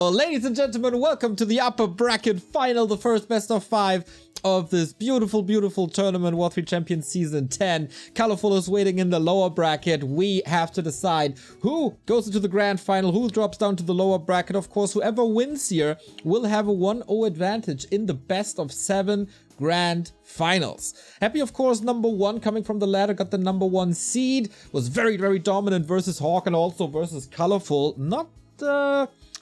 Well, ladies and gentlemen, welcome to the upper bracket final, the first best of 5 of this beautiful, beautiful tournament, W3Champions Season 10. Colorful is waiting in the lower bracket. We have to decide who goes into the grand final, who drops down to the lower bracket. Of course, whoever wins here will have a 1-0 advantage in the best of 7 grand finals. Happy, of course, number 1 coming from the ladder, got the number 1 seed, was very, very dominant versus Hawk and also versus Colorful. Not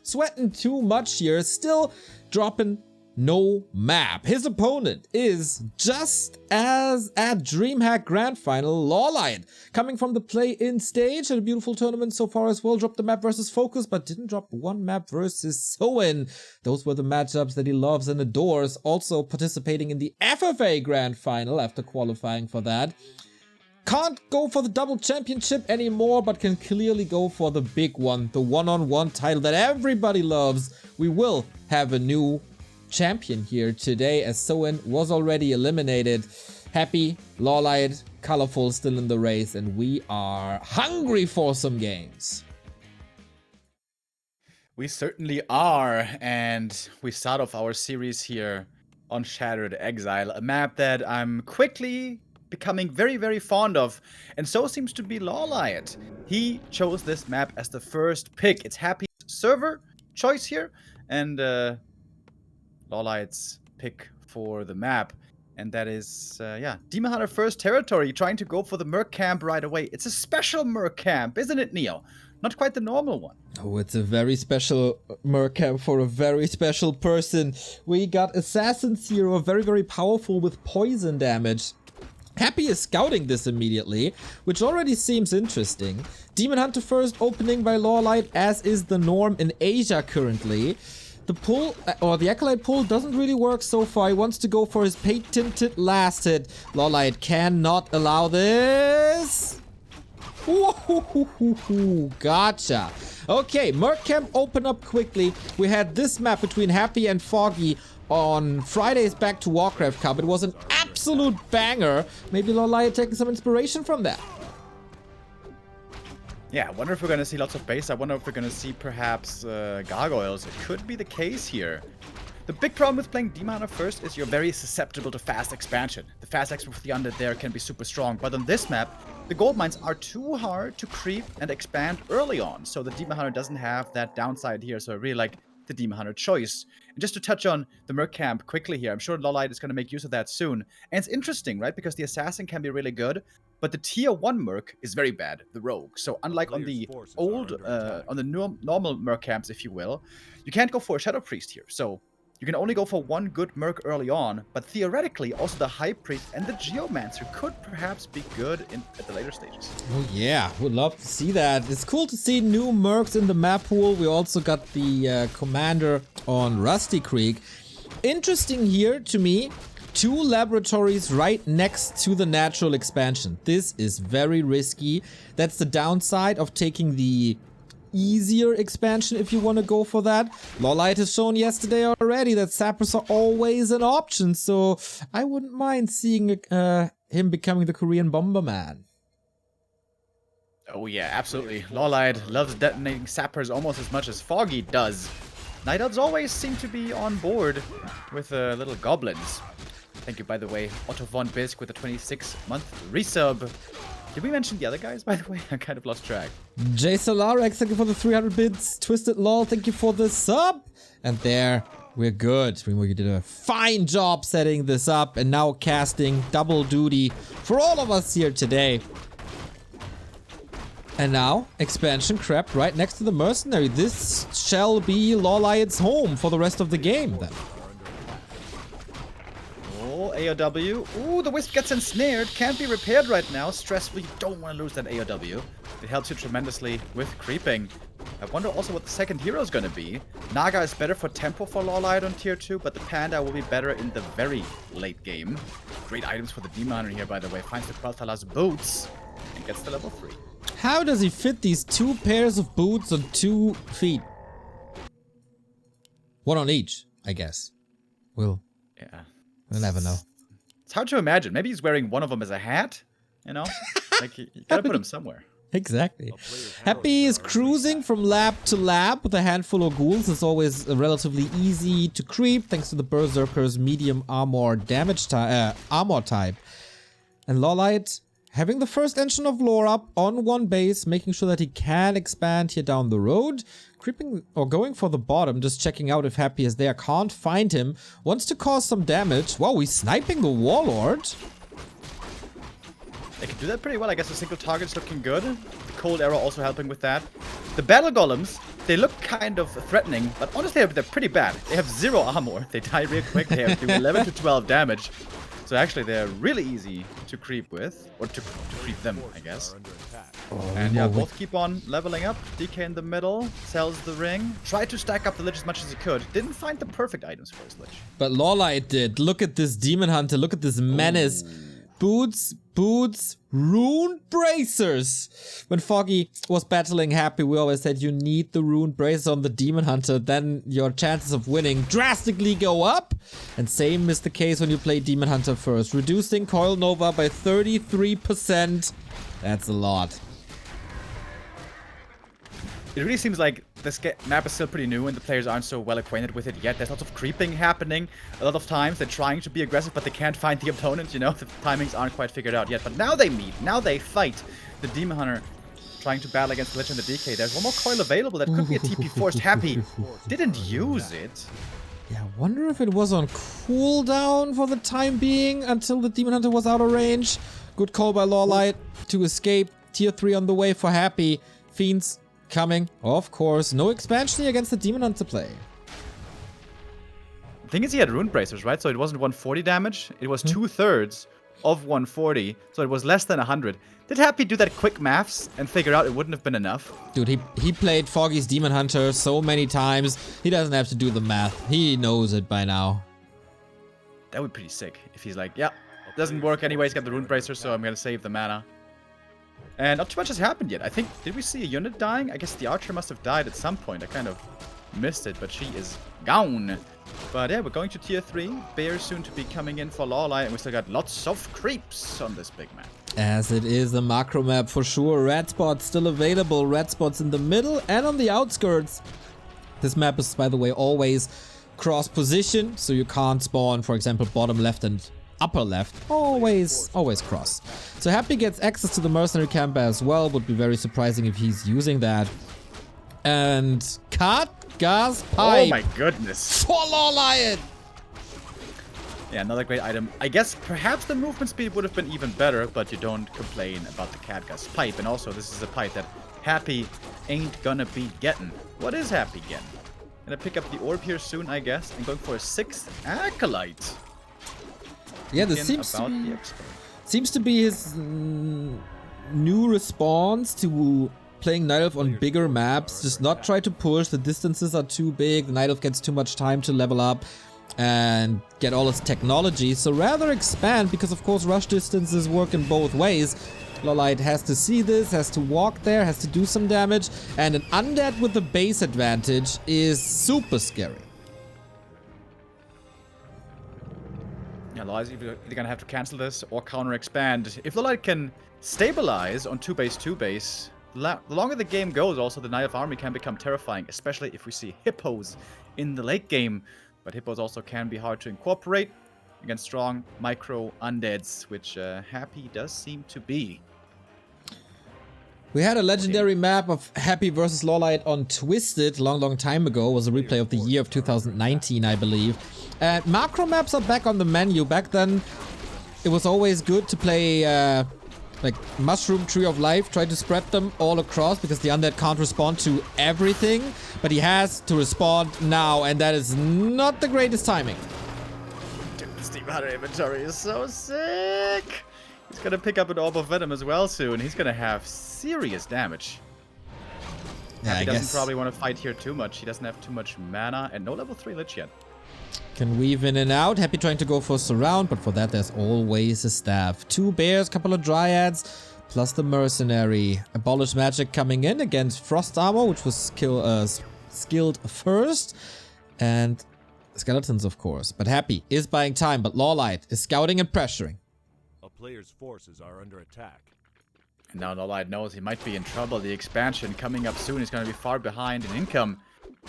sweating too much here, still dropping no map. His opponent is just as at DreamHack Grand Final, LawLiet, coming from the play-in stage at a beautiful tournament so far as well. Dropped the map versus Focus, but didn't drop one map versus Soin. Those were the matchups that he loves and adores. Also participating in the FFA Grand Final after qualifying for that. Can't go for the double championship anymore, but can clearly go for the big one, the one-on-one title that everybody loves. We will have a new champion here today, as Soin was already eliminated. Happy, LawLiet, Colorful still in the race, and we are hungry for some games. We certainly are, and we start off our series here on Shattered Exile, a map that I'm quickly becoming very, very fond of, and so seems to be LawLiet. He chose this map as the first pick. It's Happy's server choice here, and LawLiet's pick for the map, and that is, Demon Hunter first territory, trying to go for the Merc camp right away. It's a special Merc camp, isn't it, Neo? Not quite the normal one. Oh, it's a very special Merc camp for a very special person. We got assassins here who are very, very powerful with poison damage. Happy is scouting this immediately, which already seems interesting. Demon Hunter first opening by LawLiet, as is the norm in Asia currently. The pull, or the Acolyte pull, doesn't really work so far. He wants to go for his patented last hit. LawLiet cannot allow this. Woohoo, gotcha. Okay, Merc Camp open up quickly. We had this map between Happy and Foggy on Friday's Back to Warcraft Cup. It was an absolute banger. Maybe LawLiet taking some inspiration from that. Yeah, I wonder if we're going to see lots of base. I wonder if we're going to see perhaps gargoyles. It could be the case here. The big problem with playing Demon Hunter first is you're very susceptible to fast expansion. The fast exp with the undead there can be super strong, but on this map, the gold mines are too hard to creep and expand early on, so the Demon Hunter doesn't have that downside here, so I really like the Demon Hunter choice. And just to touch on the Merc camp quickly here, I'm sure LawLiet is going to make use of that soon. And it's interesting, right? Because the Assassin can be really good, but the tier 1 Merc is very bad, the Rogue. So unlike on the old, on the normal Merc camps, if you will, you can't go for a Shadow Priest here. So you can only go for one good Merc early on, but theoretically, also the High Priest and the Geomancer could perhaps be good at the later stages. Oh yeah, would love to see that. It's cool to see new Mercs in the map pool. We also got the Commander on Rusty Creek. Interesting here to me, 2 laboratories right next to the natural expansion. This is very risky. That's the downside of taking the easier expansion if you want to go for that. LawLiet has shown yesterday already that sappers are always an option, so I wouldn't mind seeing him becoming the Korean Bomberman. Oh yeah, absolutely. LawLiet loves detonating sappers almost as much as Foggy does. Night Elves always seem to be on board with little goblins. Thank you, by the way, Otto Von Bisk with a 26-month resub. Did we mention the other guys, by the way? I kind of lost track. J Solarex, thank you for the 300 bits. Twisted Lol, thank you for the sub. And there, we're good. Remo, you did a fine job setting this up and now casting double duty for all of us here today. And now, expansion crept right next to the mercenary. This shall be LawLiet's home for the rest of the game then. AOW. Ooh, the Wisp gets ensnared. Can't be repaired right now. Stressful. You don't want to lose that AOW. It helps you tremendously with creeping. I wonder also what the second hero is going to be. Naga is better for tempo for LawLiet on tier 2, but the Panda will be better in the very late game. Great items for the Demon Hunter here, by the way. Finds the Quel'Thala's boots and gets to level 3. How does he fit these 2 pairs of boots on 2 feet? One on each, I guess. We'll never know. It's hard to imagine. Maybe he's wearing one of them as a hat, you know? Like, you gotta put him somewhere. Exactly. Happy is cruising from lab to lab with a handful of ghouls. It's always relatively easy to creep thanks to the Berserker's medium armor damage armor type. And LawLiet having the first engine of lore up on one base, making sure that he can expand here down the road. Creeping or going for the bottom, just checking out if Happy is there. Can't find him. Wants to cause some damage. Wow, he's sniping the Warlord. They can do that pretty well. I guess the single target's looking good. The cold arrow also helping with that. The battle golems, they look kind of threatening, but honestly they're pretty bad. They have 0 armor. They die real quick. They have do 11 to 12 damage. So actually they're really easy to creep with, or to creep them, I guess. And yeah, both keep on leveling up. DK in the middle, sells the ring. Tried to stack up the lich as much as he could. Didn't find the perfect items for his lich. But LawLiet did. Look at this Demon Hunter. Look at this menace. Boots, rune bracers. When Foggy was battling Happy, we always said you need the rune bracers on the Demon Hunter, then your chances of winning drastically go up. And same is the case when you play Demon Hunter first. Reducing Coil Nova by 33%. That's a lot. It really seems like this map is still pretty new and the players aren't so well acquainted with it yet. There's lots of creeping happening. A lot of times they're trying to be aggressive, but they can't find the opponent, you know? The timings aren't quite figured out yet. But now they meet. Now they fight. The Demon Hunter trying to battle against the Lich and the DK. There's one more coil available. That could be a TP forced. Happy didn't use it. Yeah, I wonder if it was on cooldown for the time being until the Demon Hunter was out of range. Good call by LawLiet to escape. Tier 3 on the way for Happy. Fiends coming, of course. No expansion against the Demon Hunter play. The thing is, he had rune bracers, right? So it wasn't 140 damage. It was 2/3 of 140. So it was less than 100. Did Happy do that quick maths and figure out it wouldn't have been enough? Dude, he played Foggy's Demon Hunter so many times. He doesn't have to do the math. He knows it by now. That would be pretty sick if he's like, yeah, it doesn't work anyway. He's got the rune bracer, so I'm going to save the mana. And not too much has happened yet. I think, did we see a unit dying? I guess the archer must have died at some point. I kind of missed it, but she is gone. But yeah, we're going to tier 3. Bear soon to be coming in for LawLiet, and we still got lots of creeps on this big map. As it is a macro map for sure. Red spots still available. Red spots in the middle and on the outskirts. This map is, by the way, always cross position, so you can't spawn, for example, bottom left and upper left. Always cross. So Happy gets access to the mercenary camp as well. Would be very surprising if he's using that. And cut gas pipe. Oh my goodness. For LawLiet. Yeah, another great item. I guess perhaps the movement speed would have been even better, but you don't complain about the Catgas pipe. And also, this is a pipe that Happy ain't gonna be getting. What is Happy getting? Gonna pick up the orb here soon, I guess, and going for a 6th Acolyte. Yeah, this seems to be his new response to playing Night Elf on bigger maps. Just not try to push. The distances are too big. The Night Elf gets too much time to level up and get all its technology. So rather expand, because of course rush distances work in both ways. LawLiet has to see this, has to walk there, has to do some damage. And an undead with the base advantage is super scary. Yeah, LawLiet's either gonna have to cancel this or counter expand. If LawLiet can stabilize on 2-base, 2-base, the longer the game goes, also the Night Elf army can become terrifying, especially if we see hippos in the late game. But hippos also can be hard to incorporate against strong micro undeads, which Happy does seem to be. We had a legendary map of Happy versus LawLiet on Twisted long time ago. It was a replay of the year of 2019, I believe. And macro maps are back on the menu. Back then, it was always good to play like Mushroom Tree of Life. Try to spread them all across because the undead can't respond to everything. But he has to respond now, and that is not the greatest timing. Dude, the Steam Hunter inventory is so sick! He's gonna pick up an Orb of Venom as well soon. He's gonna have serious damage. Yeah, he doesn't probably want to fight here too much. He doesn't have too much mana and no level 3 Lich yet. Can weave in and out. Happy trying to go for surround, but for that there's always a staff. 2 bears, couple of dryads, plus the mercenary. Abolish magic coming in against frost armor, which was skilled first. And skeletons, of course. But Happy is buying time, but LawLiet is scouting and pressuring. A player's forces are under attack. And now LawLiet knows he might be in trouble. The expansion coming up soon is going to be far behind in income.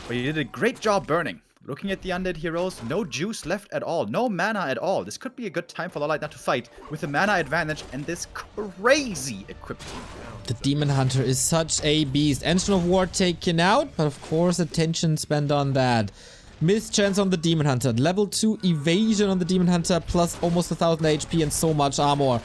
But he did a great job burning. Looking at the undead heroes, no juice left at all. No mana at all. This could be a good time for LawLiet not to fight with the mana advantage and this crazy equipped team. The Demon Hunter is such a beast. Engine of War taken out, but of course attention spent on that. Missed chance on the Demon Hunter. Level 2 evasion on the Demon Hunter, plus almost 1000 HP and so much armor.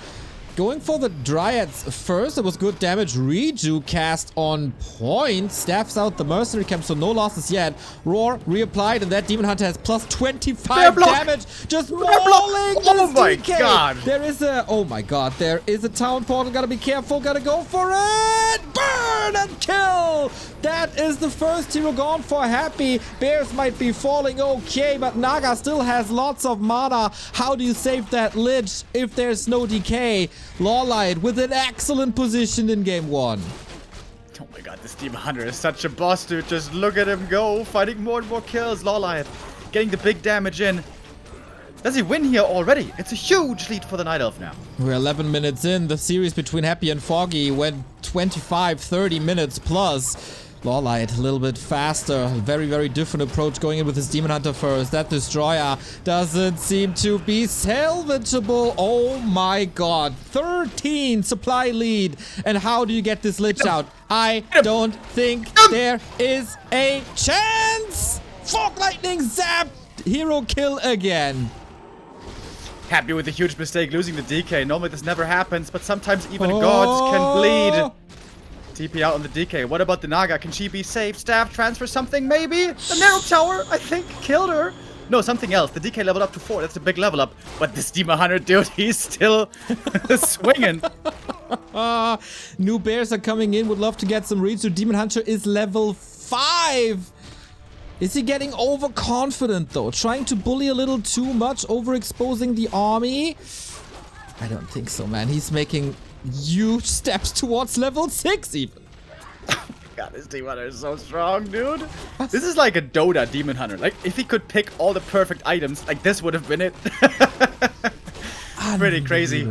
Going for the Dryads first. It was good damage. Reju cast on point. Staffs out the Mercenary Camp, so no losses yet. Roar reapplied, and that Demon Hunter has plus 25 damage. Just mauling Oh my DK. god. There is a... Oh my god. There is a Town Portal. Gotta be careful. Gotta go for it. Burn and kill. That is the first hero gone for Happy. Bears might be falling okay, but Naga still has lots of mana. How do you save that Lich if there's no decay? LawLiet with an excellent position in game 1. Oh my god, this Demon Hunter is such a boss, dude. Just look at him go, fighting more and more kills. LawLiet getting the big damage in. Does he win here already? It's a huge lead for the Night Elf now. We're 11 minutes in. The series between Happy and Foggy went 25-30 minutes plus. LawLiet a little bit faster. Very, very different approach going in with his Demon Hunter first. That Destroyer doesn't seem to be salvageable. Oh my god. 13 supply lead. And how do you get this Lich out? I don't think there is a chance. Fog Lightning zap. Hero kill again. Happy with a huge mistake losing the DK. Normally this never happens, but sometimes even gods can bleed. TP out on the DK. What about the Naga? Can she be saved? Staff transfer something, maybe? The Narrow Tower, I think, killed her. No, something else. The DK leveled up to 4. That's a big level up. But this Demon Hunter, dude, he's still swinging. New bears are coming in. Would love to get some reads. So Demon Hunter is level 5. Is he getting overconfident, though? Trying to bully a little too much, overexposing the army? I don't think so, man. He's making huge steps towards level 6, even. God, this Demon Hunter is so strong, dude. This is like a Dota Demon Hunter. Like, if he could pick all the perfect items, like, this would have been it. Pretty crazy.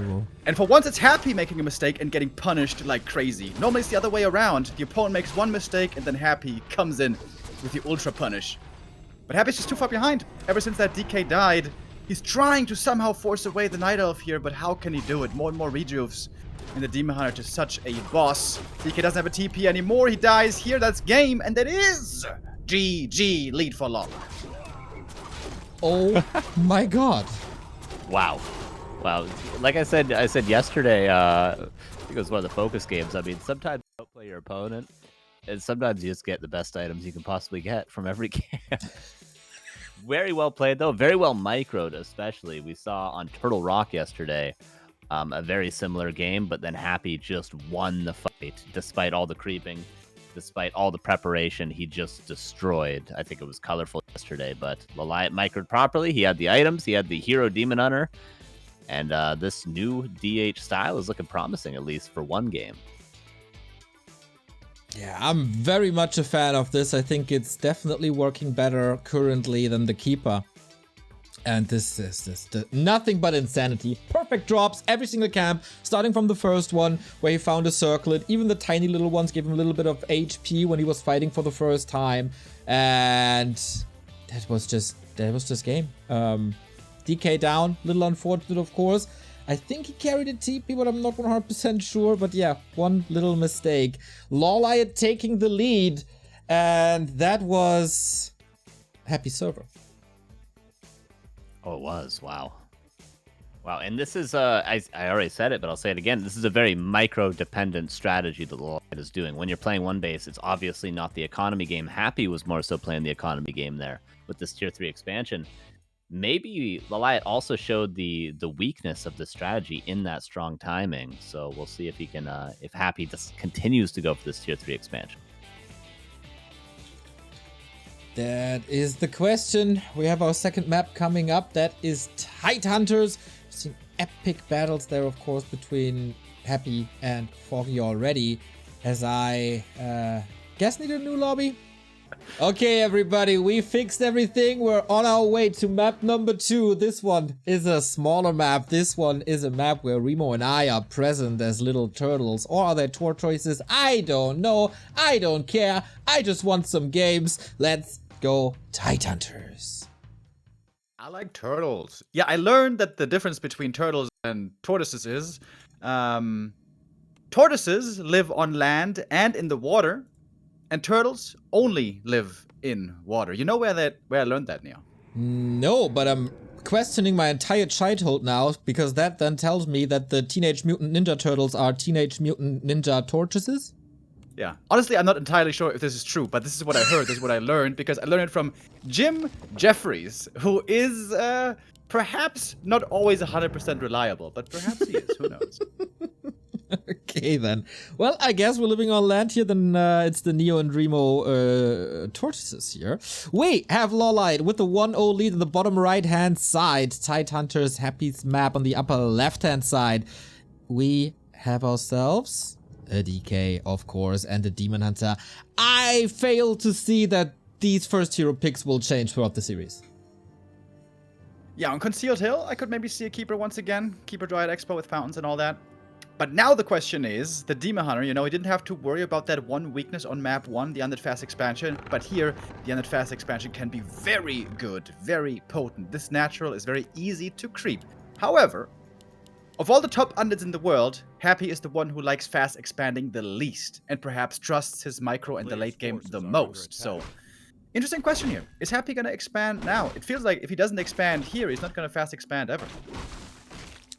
And for once, it's Happy making a mistake and getting punished like crazy. Normally, it's the other way around. The opponent makes one mistake, and then Happy comes in with the Ultra Punish. But Happy's just too far behind. Ever since that DK died, he's trying to somehow force away the Night Elf here, but how can he do it? More and more rejuves. And the Demon Hunter is such a boss. DK doesn't have a TP anymore. He dies here. That's game. And that is GG. Lead for LawLiet. Oh my god. Wow. Wow. Like I said yesterday, I think it was one of the focus games. I mean, sometimes you don't play your opponent, and sometimes you just get the best items you can possibly get from every game. Very well played, though. Very well microed, especially. We saw on Turtle Rock yesterday a very similar game, but then Happy just won the fight. Despite all the creeping, despite all the preparation, he just destroyed. I think it was colorful yesterday, but LawLiet microed properly. He had the items. He had the hero Demon Hunter. And this new DH style is looking promising, at least for one game. Yeah, I'm very much a fan of this. I think it's definitely working better currently than the Keeper. And this is just nothing but insanity. Perfect drops, every single camp, starting from the first one where he found a circlet. Even the tiny little ones gave him a little bit of HP when he was fighting for the first time. And that was just game. DK down, little unfortunate, of course. I think he carried a TP, but I'm not 100% sure. But yeah, one little mistake. LawLiet taking the lead, and that was Happy Server. Oh, it was. Wow. Wow. And this is, I already said it, but I'll say it again. This is a very micro-dependent strategy that LawLiet is doing. When you're playing one base, it's obviously not the economy game. Happy was more so playing the economy game there with this tier 3 expansion. Maybe LawLiet also showed the weakness of the strategy in that strong timing. So we'll see if he can, if Happy just continues to go for this tier 3 expansion. That is the question. We have our second map coming up. That is Tidehunters. We've seen epic battles there, of course, between Happy and Foggy already. As I guess need a new lobby. Okay, everybody, we fixed everything. We're on our way to map number 2. This one is a smaller map. This one is a map where Remo and I are present as little turtles. Or are there tortoises? I don't know. I don't care. I just want some games. Let's go, Tidehunters. I like turtles. Yeah, I learned that the difference between turtles and tortoises is tortoises live on land and in the water, and turtles only live in water. You know where I learned that, Neo? No, but I'm questioning my entire childhood now, because that then tells me that the Teenage Mutant Ninja Turtles are Teenage Mutant Ninja Tortoises? Yeah. Honestly, I'm not entirely sure if this is true, but this is what I heard. This is what I learned, because I learned it from Jim Jeffries, who is perhaps not always 100% reliable, but perhaps he is. Who knows? Okay, then. Well, I guess we're living on land here, then it's the Neo and Remo tortoises here. We have LawLiet with the 1-0 lead in the bottom right-hand side. Tidehunters, Happy's map on the upper left-hand side. We have ourselves a DK, of course, and a Demon Hunter. I fail to see that these first hero picks will change throughout the series. Yeah, on Concealed Hill, I could maybe see a Keeper once again. Keeper Dryad Expo with fountains and all that. But now the question is, the Demon Hunter, you know, he didn't have to worry about that one weakness on map 1, the Undead Fast expansion. But here, the Undead Fast expansion can be very good, very potent. This natural is very easy to creep. However, of all the top undeads in the world, Happy is the one who likes fast expanding the least, and perhaps trusts his micro in the late game the most. So, interesting question here. Is Happy gonna expand now? It feels like if he doesn't expand here, he's not gonna fast expand ever.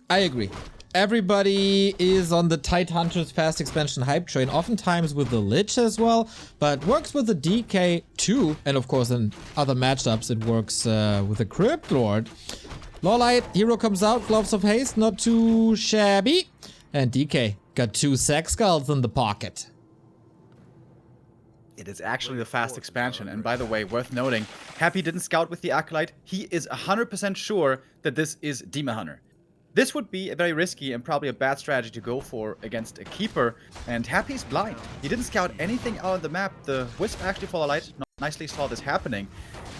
I agree. Everybody is on the Tidehunters fast expansion hype train, oftentimes with the Lich as well, but works with the DK too, and of course in other matchups it works with the Crypt Lord. LawLiet, hero comes out, Gloves of Haste, not too shabby, and DK got 2 Sack Skulls in the pocket. It is actually the fast expansion, and by the way, worth noting, Happy didn't scout with the Acolyte. He is 100% sure that this is Demon Hunter. This would be a very risky and probably a bad strategy to go for against a Keeper, and Happy's blind. He didn't scout anything out on the map. The Wisp actually for LawLiet nicely saw this happening,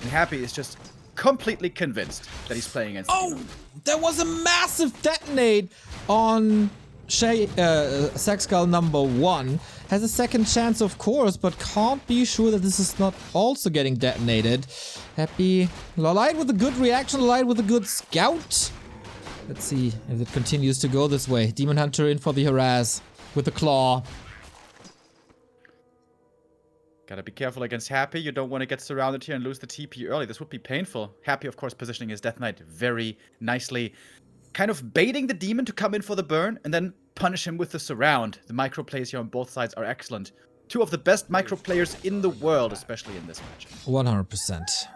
and Happy is just completely convinced that he's playing against Demon Hunter. There was a massive detonate on Sack Skull number 1. Has a second chance, of course, but can't be sure that this is not also getting detonated. Happy LawLiet with a good reaction, LawLiet with a good scout. Let's see if it continues to go this way. Demon Hunter in for the harass with the claw. Gotta be careful against Happy. You don't want to get surrounded here and lose the TP early. This would be painful. Happy, of course, positioning his Death Knight very nicely. Kind of baiting the demon to come in for the burn and then punish him with the surround. The micro plays here on both sides are excellent. 2 of the best micro players in the world, especially in this match. 100%.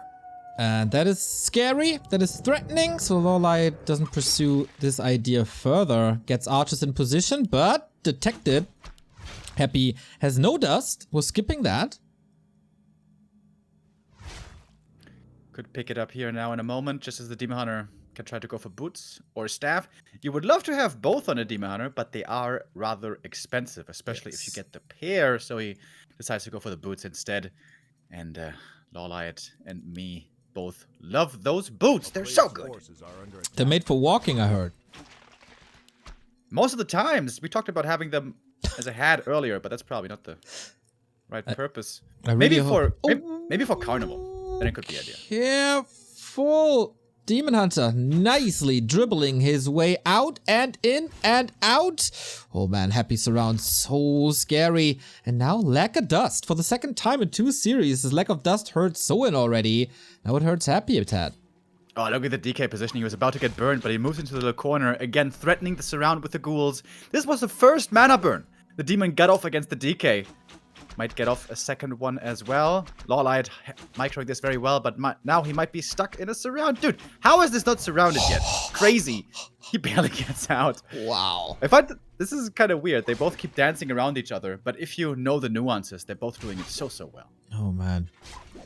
And that is scary, that is threatening, so LawLiet doesn't pursue this idea further. Gets archers in position, but detected. Happy has no dust, was skipping that. Could pick it up here now in a moment, just as the Demon Hunter can try to go for boots or staff. You would love to have both on a Demon Hunter, but they are rather expensive, especially if you get the pair, so he decides to go for the boots instead. And LawLiet and me both love those boots. They're so good. They're made for walking, I heard. Most of the times, we talked about having them as a hat earlier, but that's probably not the right purpose. I maybe really maybe for Carnival. Then it could be an idea. Careful! Demon Hunter nicely dribbling his way out and in and out. Oh man, Happy surround, so scary. And now lack of dust. For the second time in 2 series, this lack of dust hurt Soin already. Now it hurts Happy a tad. Oh, look at the DK positioning. He was about to get burned, but he moves into the little corner, again threatening the surround with the ghouls. This was the first mana burn. The demon got off against the DK. Might get off a second one as well. LawLiet microing this very well, but now he might be stuck in a surround. Dude, how is this not surrounded yet? Crazy. He barely gets out. Wow. I find this is kind of weird. They both keep dancing around each other, but if you know the nuances, they're both doing it so well. Oh man.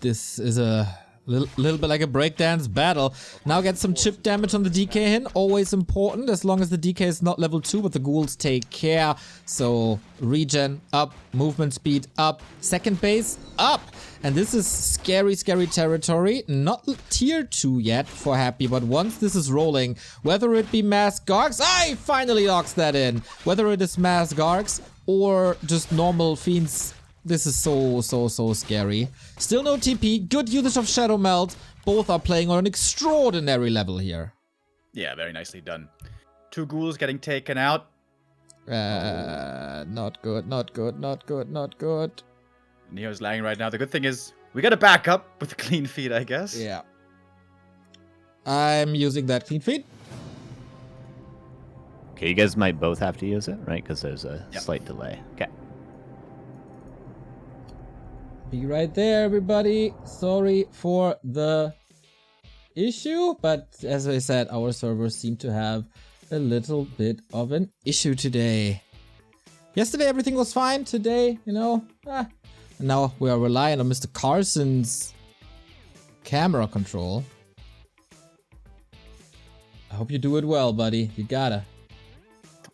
This is a Little bit like a breakdance battle. Now get some chip damage on the DK in. Always important, as long as the DK is not level 2, but the ghouls take care. So regen up, movement speed up, second base up. And this is scary, scary territory. Not tier 2 yet for Happy, but once this is rolling, whether it be mass Gargs, I finally locks that in. Whether it is mass Gargs or just normal fiends, this is so scary. Still no TP, good usage of Shadow Melt. Both are playing on an extraordinary level here. Yeah, very nicely done. 2 ghouls getting taken out. Not good, not good, not good, not good. Neo's lagging right now. The good thing is, we got a backup with a clean feed, I guess. Yeah. I'm using that clean feed. Okay, you guys might both have to use it, right? Because there's a slight delay. Okay. Be right there, everybody. Sorry for the issue, but as I said, our servers seem to have a little bit of an issue today. Yesterday, everything was fine. Today, you know, and now we are relying on Mr. Carson's camera control. I hope you do it well, buddy. You gotta.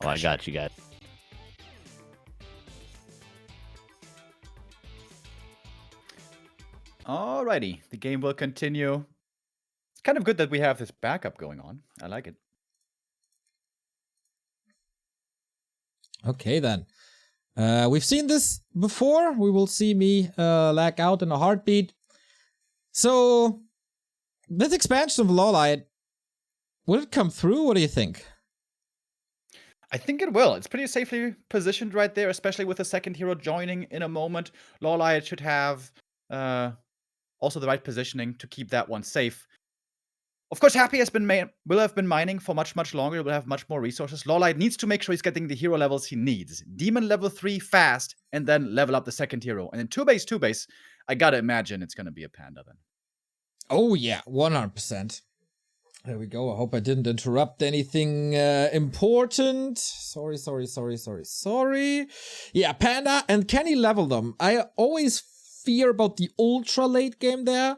Oh, I got you guys. Alrighty, the game will continue. It's kind of good that we have this backup going on. I like it. Okay, then. We've seen this before. We will see me lag out in a heartbeat. So, this expansion of LawLiet, will it come through? What do you think? I think it will. It's pretty safely positioned right there, especially with the second hero joining in a moment. LawLiet should have also the right positioning to keep that one safe. Of course, Happy will have been mining for much longer. Will have much more resources. LawLiet needs to make sure he's getting the hero levels he needs. Demon level 3 fast, and then level up the second hero. And in 2-base, I gotta imagine it's gonna be a Panda then. Oh yeah, 100%. There we go. I hope I didn't interrupt anything important. Sorry. Yeah, Panda, and can he level them? I always fear about the ultra late game there,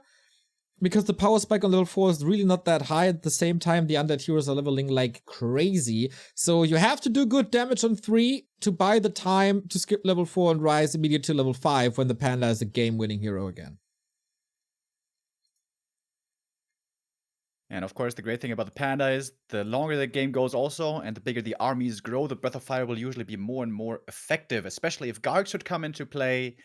because the power spike on level 4 is really not that high. At the same time, the undead heroes are leveling like crazy. So you have to do good damage on 3 to buy the time to skip level 4 and rise immediately to level 5 when the Panda is a game-winning hero again. And of course, the great thing about the Panda is the longer the game goes also, and the bigger the armies grow, the Breath of Fire will usually be more and more effective, especially if Garg should come into play.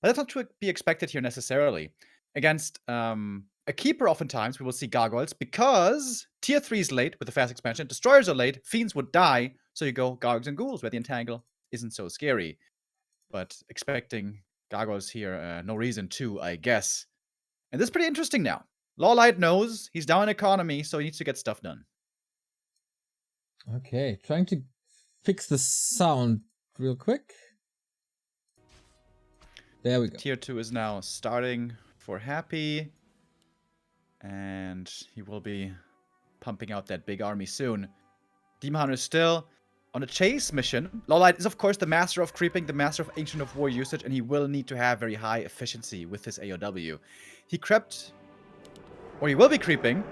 But that's not to be expected here necessarily. Against a Keeper, oftentimes, we will see Gargoyles, because tier 3 is late with the fast expansion, Destroyers are late, Fiends would die, so you go Gargs and Ghouls, where the Entangle isn't so scary. But expecting Gargoyles here, no reason to, I guess. And this is pretty interesting now. LawLiet knows he's down in economy, so he needs to get stuff done. Okay, trying to fix the sound real quick. There we go. Tier 2 is now starting for Happy. And he will be pumping out that big army soon. Demon Hunter is still on a chase mission. LawLiet is, of course, the master of creeping, the master of Ancient of War usage, and he will need to have very high efficiency with his AOW. He crept... Or he will be creeping.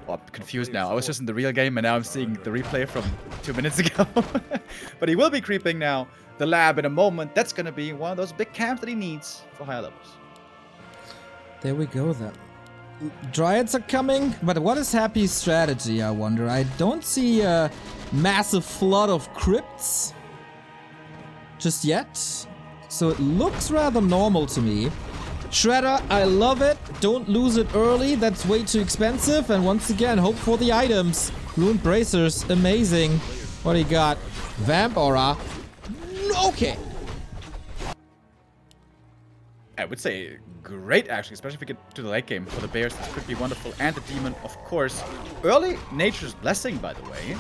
Oh, I'm confused now. I was just in the real game and now I'm seeing the replay from 2 minutes ago. But he will be creeping now. The lab in a moment. That's going to be one of those big camps that he needs for higher levels. There we go then. Dryads are coming, but what is Happy's strategy, I wonder? I don't see a massive flood of crypts just yet. So it looks rather normal to me. Shredder, I love it. Don't lose it early. That's way too expensive. And once again, hope for the items. Ruined Bracers, amazing. What do you got? Vamp Aura. Okay. I would say great, actually, especially if we get to the late game for the Bears. This could be wonderful. And the Demon, of course. Early Nature's Blessing, by the way.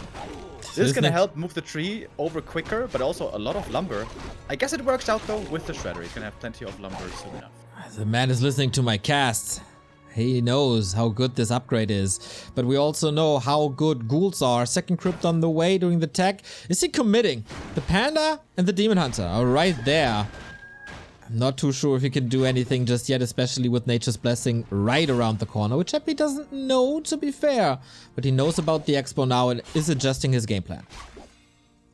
This is going to help move the tree over quicker, but also a lot of lumber. I guess it works out, though, with the Shredder. He's going to have plenty of lumber soon enough. The man is listening to my casts. He knows how good this upgrade is. But we also know how good ghouls are. Second crypt on the way during the tech. Is he committing? The Panda and the Demon Hunter are right there. Not too sure if he can do anything just yet, especially with Nature's Blessing right around the corner, which Happy doesn't know, to be fair. But he knows about the Expo now and is adjusting his game plan.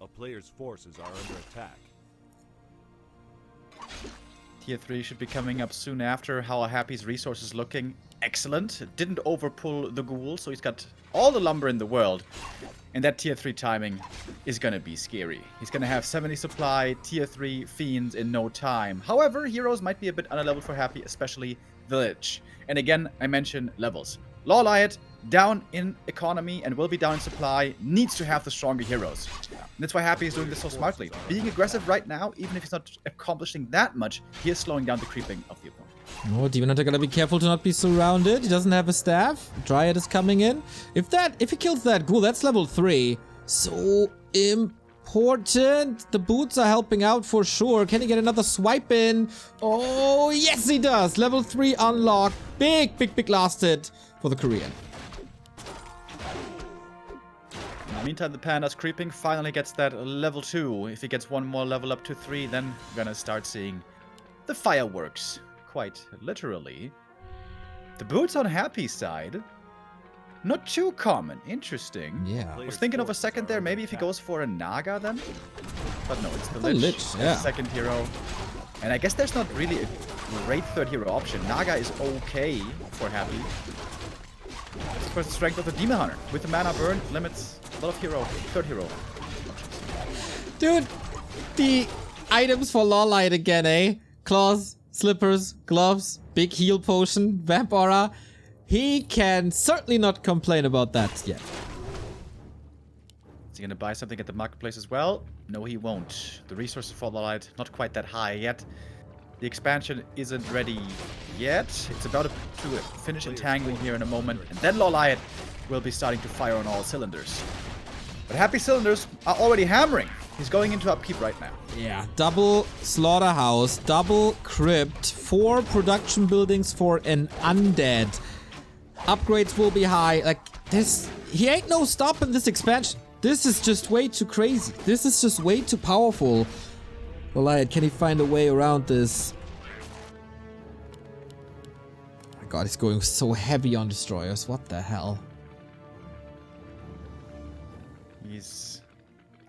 A player's forces are under attack. Tier 3 should be coming up soon after. How are Happy's resources looking? Excellent. Didn't overpull the ghoul, so he's got all the lumber in the world. And that tier 3 timing is gonna be scary. He's gonna have 70 supply, tier 3 fiends in no time. However, heroes might be a bit underleveled for Happy, especially Village. And again, I mentioned levels. LawLiet, down in economy and will be down in supply, needs to have the stronger heroes. And that's why Happy is doing this so smartly. Being aggressive right now, even if he's not accomplishing that much, he is slowing down the creeping of the opponent. Oh, Demon Hunter gotta be careful to not be surrounded. He doesn't have a staff. Dryad is coming in. If he kills that ghoul, that's level 3. So important. The boots are helping out for sure. Can he get another swipe in? Oh, yes he does. Level 3 unlocked. Big last hit for the Korean. In the meantime, the Panda's creeping finally gets that level 2. If he gets one more level up to 3, then we're gonna start seeing the fireworks. Quite literally. The boots on Happy's side, not too common. Interesting. Yeah. I was thinking of a second there, maybe if he goes for a Naga then? But no, it's the Lich. Yeah. Second hero. And I guess there's not really a great third hero option. Naga is okay for Happy. Of course, the strength of the Demon Hunter. With the mana burn, limits a lot of third hero options. Dude, the items for LawLiet again, eh? Claws, slippers, gloves, big heal potion, vamp aura. He can certainly not complain about that yet. Is he gonna buy something at the marketplace as well? No, he won't. The resources for LawLiet not quite that high yet. The expansion isn't ready yet. It's about to finish entangling here in a moment, and then LawLiet will be starting to fire on all cylinders. But Happy cylinders are already hammering. He's going into upkeep right now. Yeah, double slaughterhouse, double crypt, 4 production buildings for an undead. Upgrades will be high. Like this, he ain't no stopping this expansion. This is just way too crazy. This is just way too powerful. LawLiet, can he find a way around this? Oh my god, he's going so heavy on destroyers. What the hell?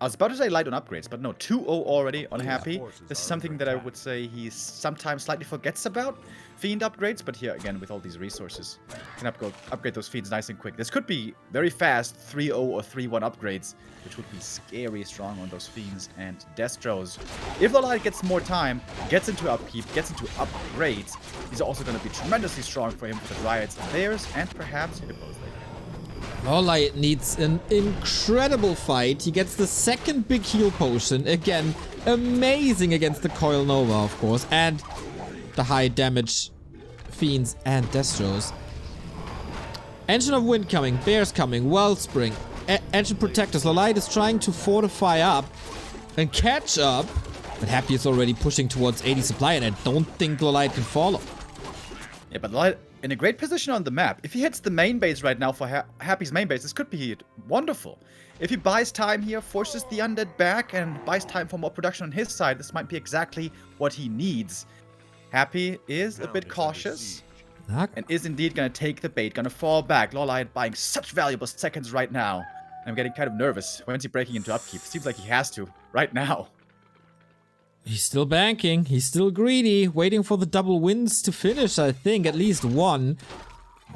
I was about to say light on upgrades, but no, 2-0 already on Happy. This is something that I would say he sometimes slightly forgets about. Fiend upgrades, but here again, with all these resources, can upgrade those Fiends nice and quick. This could be very fast 3-0 or 3-1 upgrades, which would be scary strong on those Fiends and Destros. If LawLiet gets more time, gets into upkeep, gets into upgrades, he's also going to be tremendously strong for him for the Dryads and theirs, and perhaps Hippos later. LawLiet needs an incredible fight. He gets the second big heal potion. Again, amazing against the Coil Nova, of course. And the high damage Fiends and Destros. Engine of Wind coming. Bears coming. Wellspring. Engine Protectors. LawLiet is trying to fortify up and catch up. But Happy is already pushing towards 80 supply, and I don't think LawLiet can follow. Yeah, but LawLiet in a great position on the map. If he hits the main base right now for Happy's main base, this could be wonderful. If he buys time here, forces the undead back, and buys time for more production on his side, this might be exactly what he needs. Happy is a bit cautious, and is indeed going to take the bait, going to fall back. LawLiet buying such valuable seconds right now. I'm getting kind of nervous. When's he breaking into upkeep? Seems like he has to, right now. He's still banking. He's still greedy. Waiting for the double wins to finish, I think. At least one.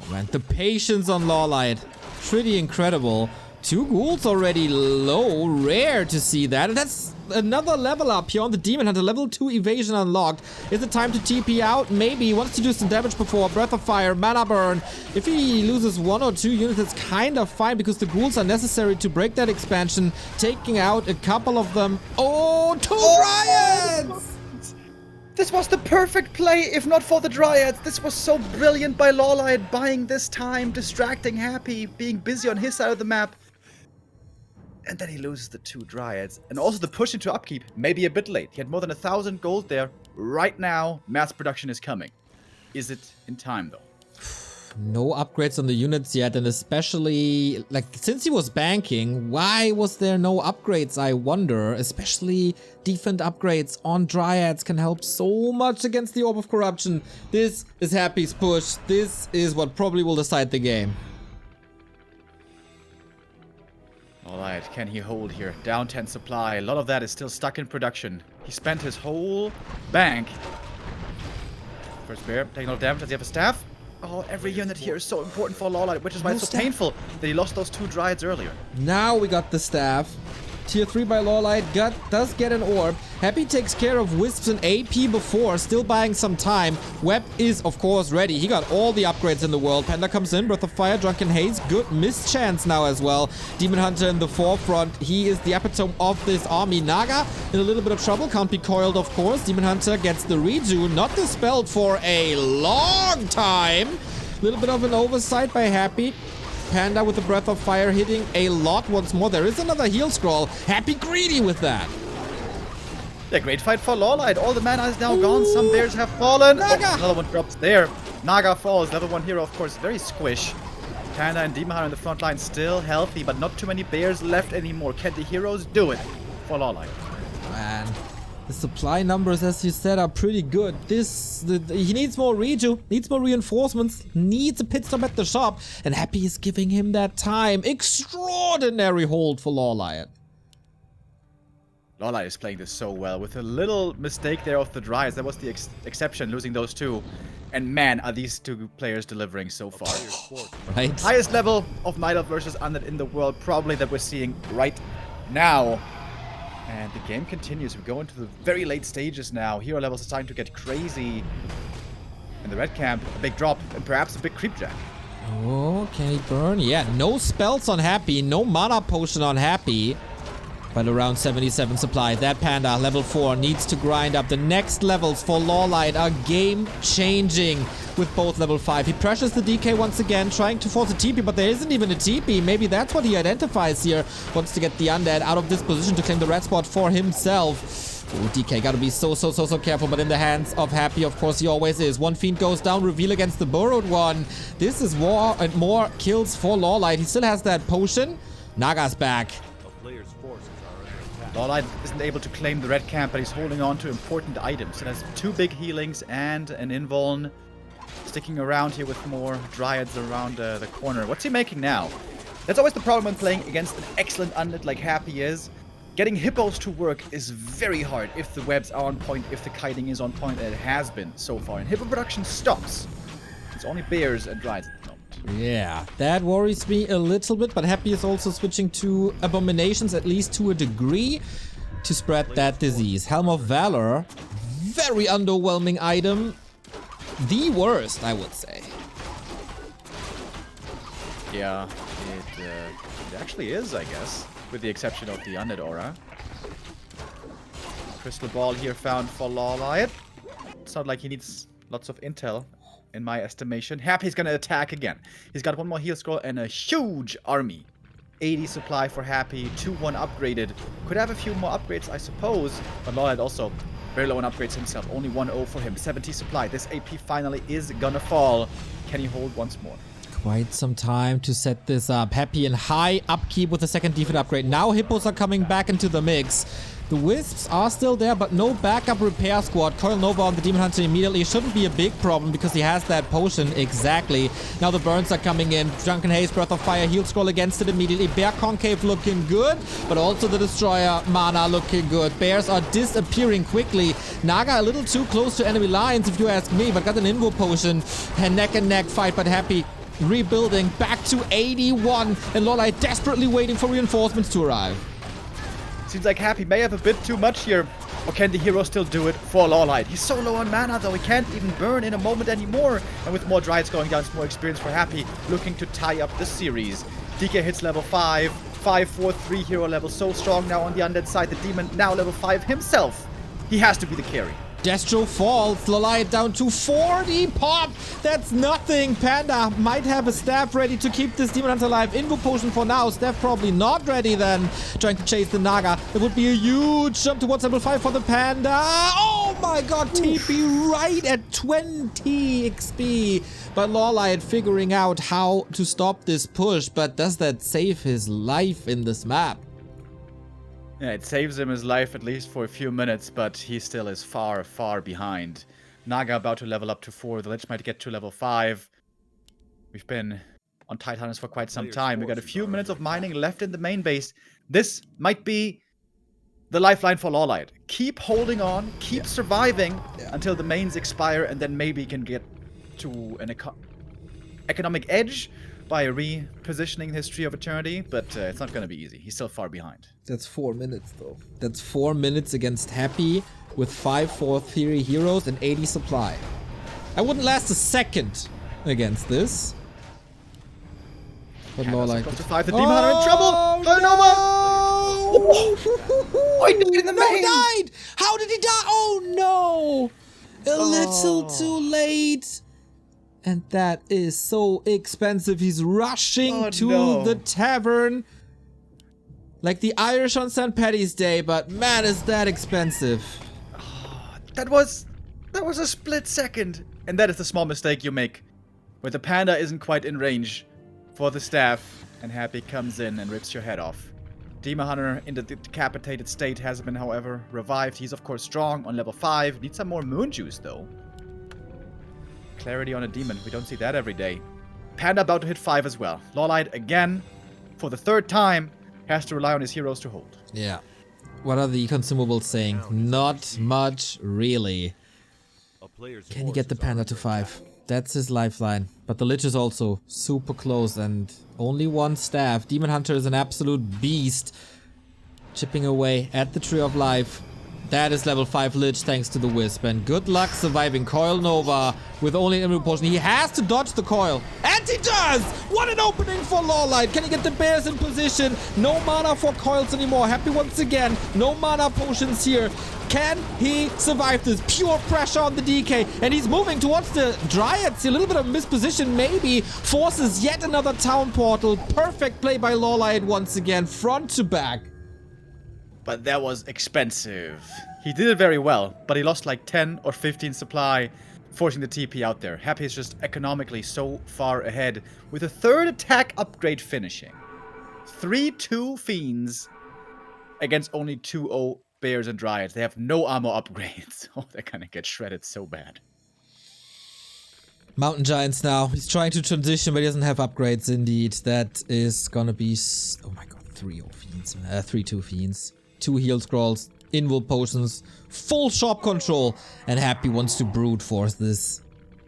Oh man, the patience on LawLiet. Pretty incredible. 2 ghouls already low. Rare to see that. And that's another level up here on the Demon Hunter. Level 2 evasion unlocked. Is it time to TP out? Maybe. He wants to do some damage before. Breath of Fire, Mana Burn. If he loses 1 or 2 units, it's kind of fine because the ghouls are necessary to break that expansion. Taking out a couple of them. Oh, 2 Dryads! This was the perfect play, if not for the Dryads. This was so brilliant by LawLiet, buying this time, distracting Happy, being busy on his side of the map. And then he loses the 2 Dryads. And also the push into upkeep, maybe a bit late. He had more than 1,000 gold there. Right now, mass production is coming. Is it in time, though? No upgrades on the units yet, and especially, like, since he was banking, why was there no upgrades, I wonder? Especially defense upgrades on Dryads can help so much against the Orb of Corruption. This is Happy's push. This is what probably will decide the game. Alright, can he hold here? Down 10 supply. A lot of that is still stuck in production. He spent his whole bank. First bear, taking a lot of damage. Does he have a staff? Oh, every unit here is so important for LawLiet, which is why it's so painful that he lost those 2 Dryads earlier. Now we got the staff. Tier 3 by LawLiet does get an orb. Happy takes care of Wisps and AP before, still buying some time. Web is, of course, ready. He got all the upgrades in the world. Panda comes in, Breath of Fire, Drunken Haze, good mischance now as well. Demon Hunter in the forefront. He is the epitome of this army. Naga in a little bit of trouble, can't be coiled, of course. Demon Hunter gets the redo, not dispelled for a long time. A little bit of an oversight by Happy. Panda with the Breath of Fire hitting a lot once more. There is another heal scroll. Happy greedy with that. Yeah, great fight for LawLiet. All the mana is now gone. Some bears have fallen. Naga. Oh, another one drops there. Naga falls. Level 1 hero, of course, very squish. Panda and Demon Hunter in the front line still healthy, but not too many bears left anymore. Can the heroes do it for LawLiet? Man, the supply numbers, as you said, are pretty good. He needs more reju, needs more reinforcements, needs a pit stop at the shop, and Happy is giving him that time. Extraordinary hold for LawLiet. LawLiet is playing this so well. With a little mistake there of the Dryads, that was the exception, losing those 2. And man, are these 2 players delivering so far. Right? Highest level of Night Elf versus Undead in the world, probably, that we're seeing right now. And the game continues. We go into the very late stages now. Hero levels are starting to get crazy. In the red camp, a big drop and perhaps a big creep jack. Oh, can he burn? Yeah, no spells on Happy, no mana potion on Happy. But around 77 supply. That Panda, level 4, needs to grind up. The next levels for LawLiet are game-changing with both level 5. He pressures the DK once again, trying to force a TP, but there isn't even a TP. Maybe that's what he identifies here. Wants to get the Undead out of this position to claim the red spot for himself. Ooh, DK gotta be so careful, but in the hands of Happy, of course, he always is. One Fiend goes down, reveal against the burrowed one. This is war and more kills for LawLiet. He still has that potion. Naga's back. LawLiet isn't able to claim the red camp, but he's holding on to important items. It has 2 big healings and an invuln. Sticking around here with more Dryads around the corner. What's he making now? That's always the problem when playing against an excellent Undead like Happy is. Getting hippos to work is very hard if the webs are on point, if the kiting is on point, and it has been so far. And hippo production stops. It's only bears and Dryads at the moment. Yeah, that worries me a little bit, but Happy is also switching to Abominations, at least to a degree, to spread that disease. Helm of Valor, very underwhelming item. The worst, I would say. Yeah, it actually is, I guess, with the exception of the Undead Aura. Crystal Ball here found for LawLiet. It's not like he needs lots of intel, in my estimation. Happy's gonna attack again. He's got 1 more heal scroll and a huge army. 80 supply for Happy, 2-1 upgraded. Could have a few more upgrades, I suppose, but LawLiet also very low on upgrades himself. Only 1-0 for him. 70 supply. This AP finally is gonna fall. Can he hold once more? Quite some time to set this up. Happy in high upkeep with the second defense upgrade. Now hippos are coming back into the mix. The Wisps are still there, but no backup repair squad. Coil Nova on the Demon Hunter immediately. Shouldn't be a big problem because he has that potion. Exactly. Now the burns are coming in. Drunken Haze, Breath of Fire, heal scroll against it immediately. Bear Concave looking good, but also the Destroyer mana looking good. Bears are disappearing quickly. Naga a little too close to enemy lines, if you ask me, but got an Invo potion. And neck fight, but Happy rebuilding back to 81. And LawLiet desperately waiting for reinforcements to arrive. Seems like Happy may have a bit too much here. Or can the hero still do it for LawLiet? He's so low on mana though, he can't even burn in a moment anymore. And with more Dryads going down, it's more experience for Happy, looking to tie up the series. DK hits level 5, 5, 4, 3 hero level, so strong now on the Undead side. The Demon now level 5 himself. He has to be the carry. Destro falls. LawLiet down to 40. Pop. That's nothing. Panda might have a staff ready to keep this Demon Hunter alive. Invo potion for now. Staff probably not ready then. Trying to chase the Naga. It would be a huge jump towards level 5 for the Panda. Oh my god. TP right at 20 XP. But LawLiet figuring out how to stop this push. But does that save his life in this map? Yeah, it saves him his life at least for a few minutes, but he still is far, far behind. Naga about to level up to 4. The Lich might get to level 5. We've been on Titanus for quite some time. We got a few minutes of mining left in the main base. This might be the lifeline for LawLiet. Keep holding on, keep surviving until the mains expire, and then maybe he can get to an economic edge by repositioning his Tree of Eternity, but it's not going to be easy. He's still far behind. That's 4 minutes, though. That's 4 minutes against Happy with 5 4th Theory heroes and 80 supply. I wouldn't last a second against this. But LawLiet. Close to 5. The Demon Hunter in trouble. No! Oh, he died in the main. He died! How did he die? Oh no! A little too late. And that is so expensive. He's rushing to the tavern. Like the Irish on St. Paddy's Day, but man, is that expensive. That was a split second. And that is the small mistake you make. Where the Panda isn't quite in range for the staff. And Happy comes in and rips your head off. Demon Hunter in the decapitated state has been, however, revived. He's of course strong on level 5. Needs some more moon juice though. Clarity on a demon. We don't see that every day. Panda about to hit 5 as well. LawLiet again, for the 3rd time, has to rely on his heroes to hold. Yeah. What are the consumables saying? Not much, really. Can you get the Panda to 5? That's his lifeline. But the Lich is also super close and only 1 staff. Demon Hunter is an absolute beast. Chipping away at the Tree of Life. That is level 5 Lich thanks to the Wisp. And good luck surviving Coil Nova with only an Invo potion. He has to dodge the coil. And he does! What an opening for LawLiet. Can he get the bears in position? No mana for coils anymore. Happy once again. No mana potions here. Can he survive this? Pure pressure on the DK. And he's moving towards the Dryads. A little bit of misposition maybe. Forces yet another town portal. Perfect play by LawLiet once again. Front to back. But that was expensive. He did it very well, but he lost like 10 or 15 supply, forcing the TP out there. Happy is just economically so far ahead, with a 3rd attack upgrade finishing. 3-2 Fiends against only 2-0 Bears and Dryads. They have no armor upgrades. Oh, they're gonna get shredded so bad. Mountain Giants now. He's trying to transition, but he doesn't have upgrades indeed. That is gonna be... Oh my god, 3-0 Fiends. 3-2 Fiends. 2 heal scrolls, Invo potions, full shop control, and Happy wants to brute force this.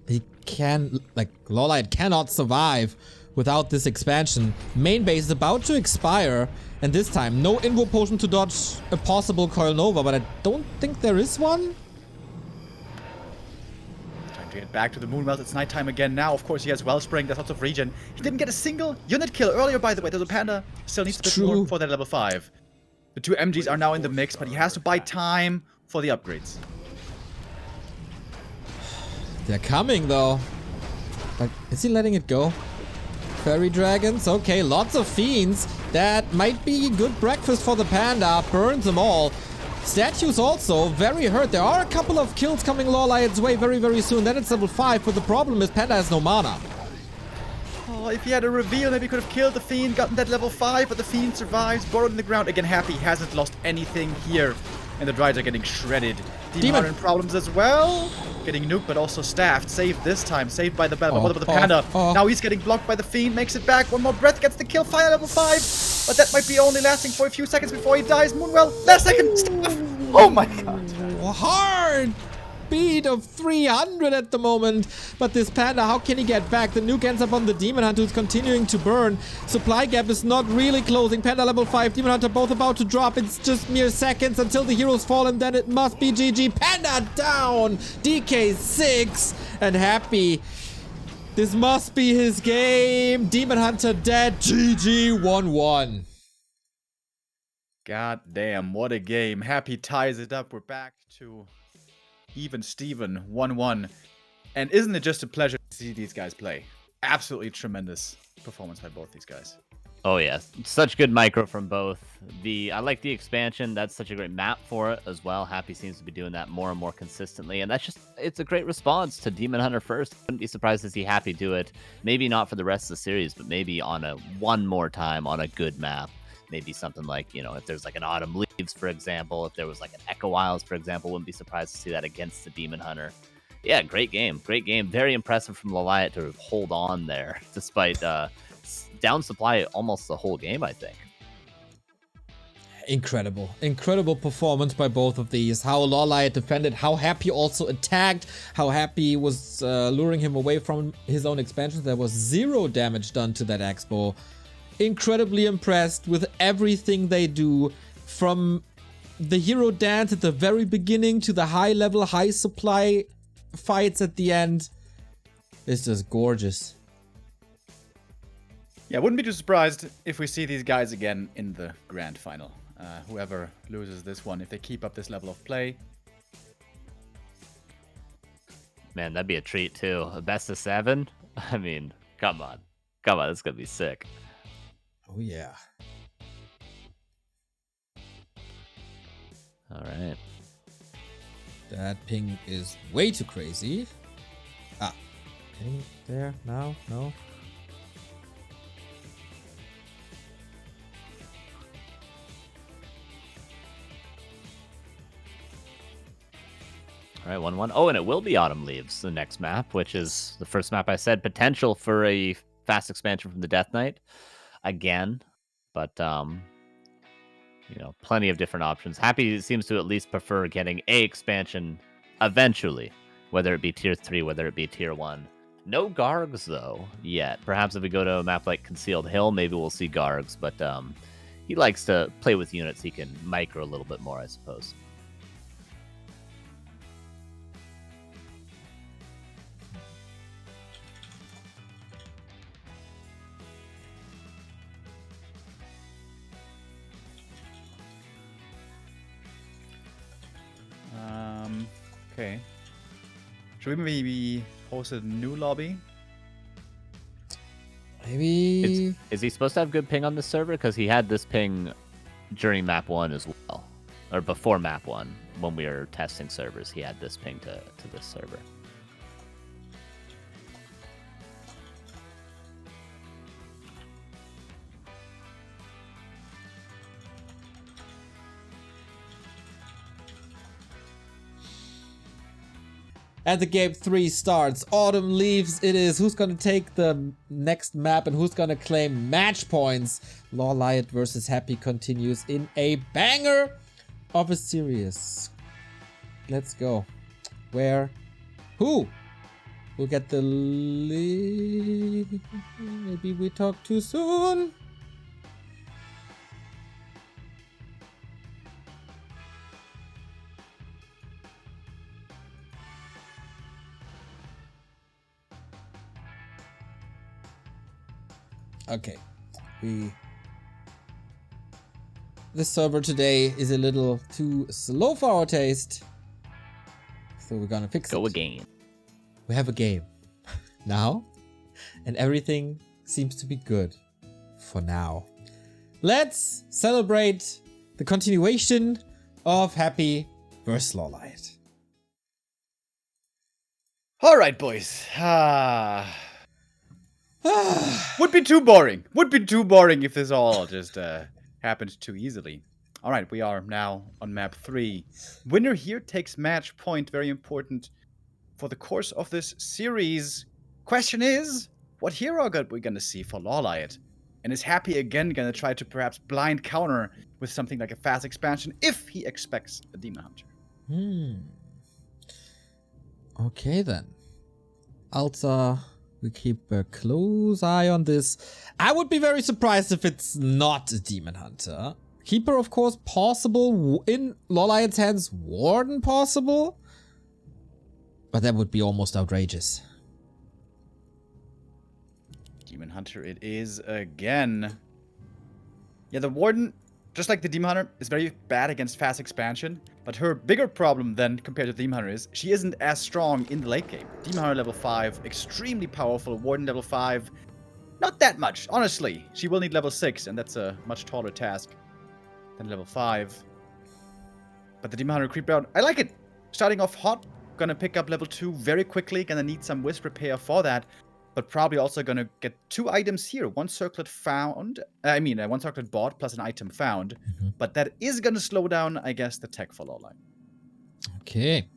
He can, like, LawLiet cannot survive without this expansion. Main base is about to expire, and this time, no Invo potion to dodge a possible Coil Nova, but I don't think there is one. Time to get back to the Moonwell. It's nighttime again now. Of course, he has Wellspring. There's lots of regen. He didn't get a single unit kill earlier, by the way. There's a Panda. Still needs a bit more for that level 5. The 2 MGs are now in the mix, but he has to buy time for the upgrades. They're coming, though. Like, is he letting it go? Fairy dragons? Okay, lots of fiends. That might be good breakfast for the Panda. Burns them all. Statues also very hurt. There are a couple of kills coming LawLiet's way very, very soon. Then it's level 5, but the problem is Panda has no mana. Oh, if he had a reveal, maybe he could have killed the Fiend, gotten that level 5, but the Fiend survives, borrowed in the ground. Again, Happy hasn't lost anything here, and the Dryads are getting shredded. Demon in problems as well. Getting nuked, but also staffed. Saved this time, saved by the Panda. Now he's getting blocked by the Fiend, makes it back. One more breath, gets the kill, fire level 5. But that might be only lasting for a few seconds before he dies. Moonwell, last second, staff. Oh my god. Hard beat of 300 at the moment, but this Panda, how can he get back? The nuke ends up on the Demon Hunter, who's continuing to burn. Supply gap is not really closing. Panda level 5, Demon Hunter both about to drop. It's just mere seconds until the heroes fall, and then it must be GG. Panda down, DK 6, and Happy. This must be his game. Demon Hunter dead, GG 1-1. God damn, what a game. Happy ties it up. We're back to even Steven, 1-1. And isn't it just a pleasure to see these guys play? Absolutely tremendous performance by both these guys. Oh yeah, such good micro from both. I like the expansion. That's such a great map for it as well. Happy seems to be doing that more and more consistently, and it's a great response to Demon Hunter first. Wouldn't be surprised to see Happy do it. Maybe not for the rest of the series, but maybe on one more time on a good map. Maybe something like, if there's like an Autumn Leaves, for example, if there was like an Echo Isles, for example, wouldn't be surprised to see that against the Demon Hunter. Yeah, great game. Very impressive from LawLiet to hold on there, despite down supply almost the whole game, I think. Incredible performance by both of these. How LawLiet defended, how Happy also attacked, how Happy was luring him away from his own expansions. There was 0 damage done to that Expo. Incredibly impressed with everything they do, from the hero dance at the very beginning to the high level, high supply fights at the end. It's just gorgeous. Yeah, wouldn't be too surprised if we see these guys again in the grand final. Whoever loses this one, if they keep up this level of play. Man, that'd be a treat too. A best of 7? I mean, come on. That's gonna be sick. Oh yeah. All right. That ping is way too crazy. Ping there now? No. All right, 1-1. Oh, and it will be Autumn Leaves, the next map, which is the first map I said. Potential for a fast expansion from the Death Knight again, but plenty of different options. Happy seems to at least prefer getting a expansion eventually, whether it be tier 3, whether it be tier 1. No Gargs though yet. Perhaps if we go to a map like Concealed Hill, maybe we'll see Gargs, but he likes to play with units he can micro a little bit more, I suppose. Okay. Should we maybe host a new lobby? Maybe. Is he supposed to have good ping on this server? Because he had this ping during map 1 as well. Or before map 1, when we were testing servers, he had this ping to this server. And the game 3 starts. Autumn Leaves it is. Who's gonna take the next map and who's gonna claim match points? LawLiet versus Happy continues in a banger of a series. Let's go. Where? Who? We'll get the lead. Maybe we talk too soon. Okay, this server today is a little too slow for our taste, so we're gonna fix it. Go again. We have a game now, and everything seems to be good for now. Let's celebrate the continuation of Happy vs. LawLiet. All right, boys. Would be too boring. Would be too boring if this all just happened too easily. All right, we are now on map 3. Winner here takes match point. Very important for the course of this series. Question is, what hero are we going to see for LawLiet? And is Happy again going to try to perhaps blind counter with something like a fast expansion if he expects a Demon Hunter? Okay then. Alta... We keep a close eye on this. I would be very surprised if it's not a Demon Hunter. Keeper, of course, possible. In LawLiet's hands, Warden possible. But that would be almost outrageous. Demon Hunter it is again. Yeah, the Warden just like the Demon Hunter is very bad against fast expansion, but her bigger problem then compared to the Demon Hunter is she isn't as strong in the late game. Demon Hunter level 5, extremely powerful. Warden level 5, not that much, honestly. She will need level 6, and that's a much taller task than level 5. But the Demon Hunter creep out, I like it. Starting off hot, gonna pick up level 2 very quickly, gonna need some Wisp repair for that. But probably also gonna get 2 items here. One circlet found. One circlet bought plus an item found. But that is gonna slow down, I guess, the tech for LawLiet. Okay.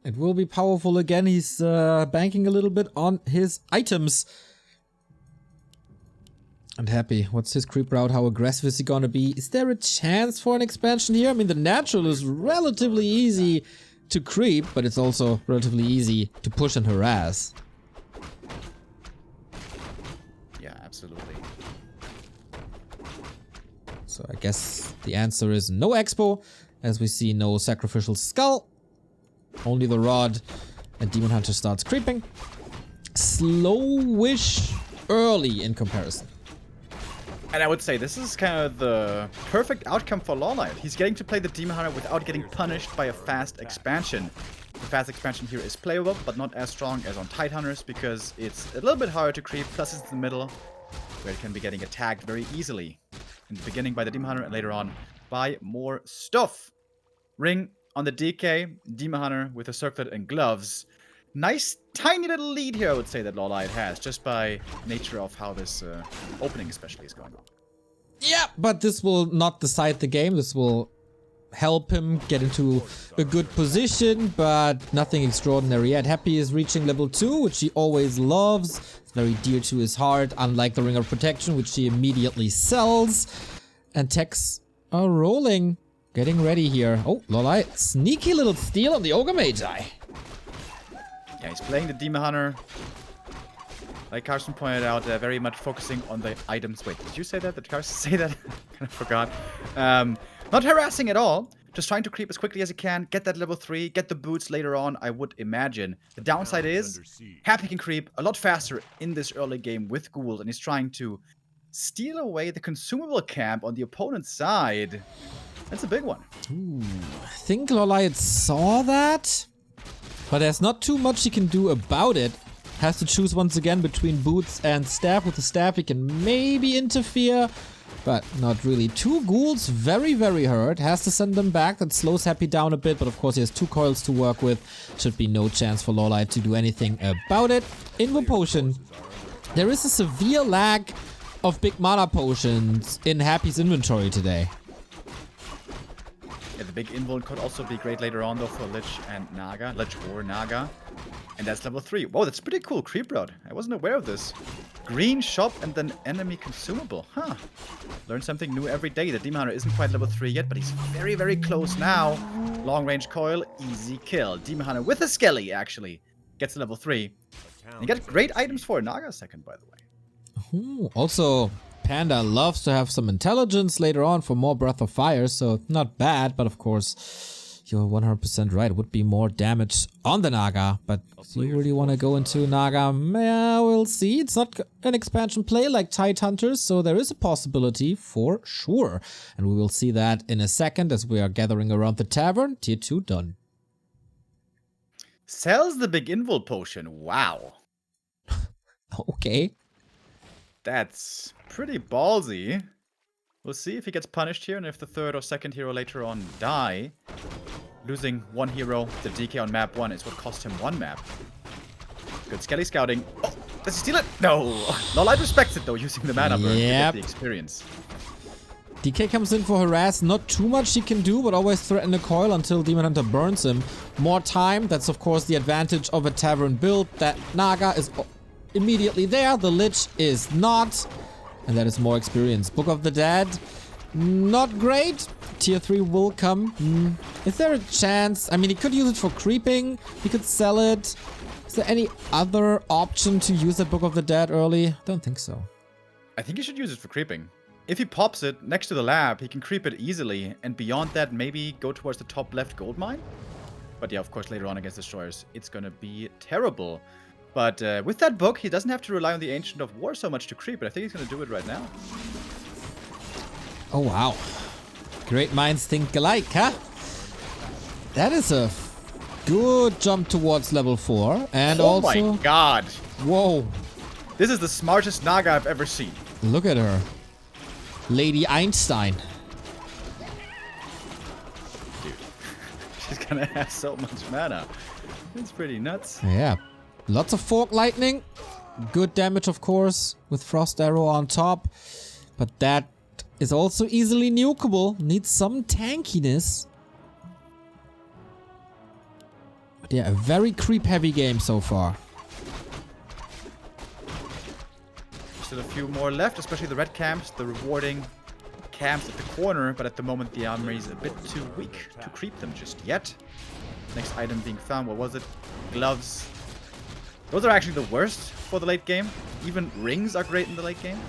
It will be powerful again. He's banking a little bit on his items. And happy. What's his creep route? How aggressive is he gonna be? Is there a chance for an expansion here? I mean, the natural is relatively easy to creep, but it's also relatively easy to push and harass. Absolutely. So I guess the answer is no expo, as we see no sacrificial skull, only the rod, and Demon Hunter starts creeping. Slowish early in comparison. And I would say this is kind of the perfect outcome for LawLiet. He's getting to play the Demon Hunter without getting punished by a fast expansion. The fast expansion here is playable, but not as strong as on Tide Hunters because it's a little bit harder to creep, plus it's in the middle, where it can be getting attacked very easily. In the beginning by the Demon Hunter and later on by more stuff. Ring on the DK, Demon Hunter with a circlet and gloves. Nice tiny little lead here, I would say, that LawLiet has, just by nature of how this opening especially is going on. Yeah, but this will not decide the game. This will help him get into a good position, but nothing extraordinary yet. Happy is reaching level 2, which he always loves. It's very dear to his heart, unlike the Ring of Protection, which he immediately sells. And techs are rolling, getting ready here. Oh, LawLiet, sneaky little steal on the Ogre Magi. Yeah, he's playing the Demon Hunter. Like Carson pointed out, very much focusing on the items. Wait, did you say that? Did Carson say that? I kind of forgot. Not harassing at all. Just trying to creep as quickly as he can. Get that level 3. Get the boots later on, I would imagine. The downside is, Happy can creep a lot faster in this early game with Ghoul. And he's trying to steal away the consumable camp on the opponent's side. That's a big one. Ooh, I think LawLiet saw that. But there's not too much he can do about it. Has to choose once again between boots and staff. With the staff he can maybe interfere, but not really. 2 ghouls, very, very hurt. Has to send them back. That slows Happy down a bit, but of course he has 2 coils to work with. Should be no chance for LawLiet to do anything about it. Invo Potion. There is a severe lack of big mana potions in Happy's inventory today. Yeah, the big invuln could also be great later on though for Lich and Naga. Lich or Naga. And that's level 3. Whoa, that's pretty cool creep route. I wasn't aware of this. Green shop and then enemy consumable. Huh. Learn something new every day. The Demon Hunter isn't quite level 3 yet, but he's very, very close now. Long range coil, easy kill. Demon Hunter with a Skelly, actually, gets to level 3. And you get great items for a Naga second, by the way. Ooh, also, Panda loves to have some intelligence later on for more Breath of Fire, so not bad, but of course, you're 100% right. It would be more damage on the Naga, but do you really want to go into Naga? Yeah, we'll see. It's not an expansion play like Tide Hunters, so there is a possibility for sure. And we will see that in a second as we are gathering around the tavern. Tier 2 done. Sells the big invul potion. Wow. Okay. That's pretty ballsy. We'll see if he gets punished here and if the third or second hero later on die. Losing 1 hero, the DK on map 1 is what cost him 1 map. Good Skelly scouting. Oh, does he steal it? No. LawLiet respects it though, using the mana burn to get the experience. DK comes in for harass. Not too much he can do, but always threaten a coil until Demon Hunter burns him. More time. That's of course the advantage of a tavern build. That Naga is immediately there. The Lich is not. And that is more experience. Book of the Dead. Not great. Tier 3 will come. Is there a chance? I mean, he could use it for creeping. He could sell it. Is there any other option to use that Book of the Dead early? Don't think so. I think he should use it for creeping. If he pops it next to the lab, he can creep it easily. And beyond that, maybe go towards the top left gold mine. But yeah, of course, later on against Destroyers, it's gonna be terrible. But with that book, he doesn't have to rely on the Ancient of War so much to creep, but I think he's going to do it right now. Oh, wow. Great minds think alike, huh? That is a good jump towards level 4. And Oh also... my god. Whoa. This is the smartest Naga I've ever seen. Look at her. Lady Einstein. Dude. She's gonna have so much mana. It's pretty nuts. Yeah. Lots of fork lightning. Good damage, of course, with Frost Arrow on top. But that is also easily nukeable. Needs some tankiness. But yeah, a very creep-heavy game so far. Still a few more left, especially the red camps, the rewarding camps at the corner. But at the moment, the armory is a bit too weak to creep them just yet. Next item being found, what was it? Gloves. Those are actually the worst for the late game. Even rings are great in the late game.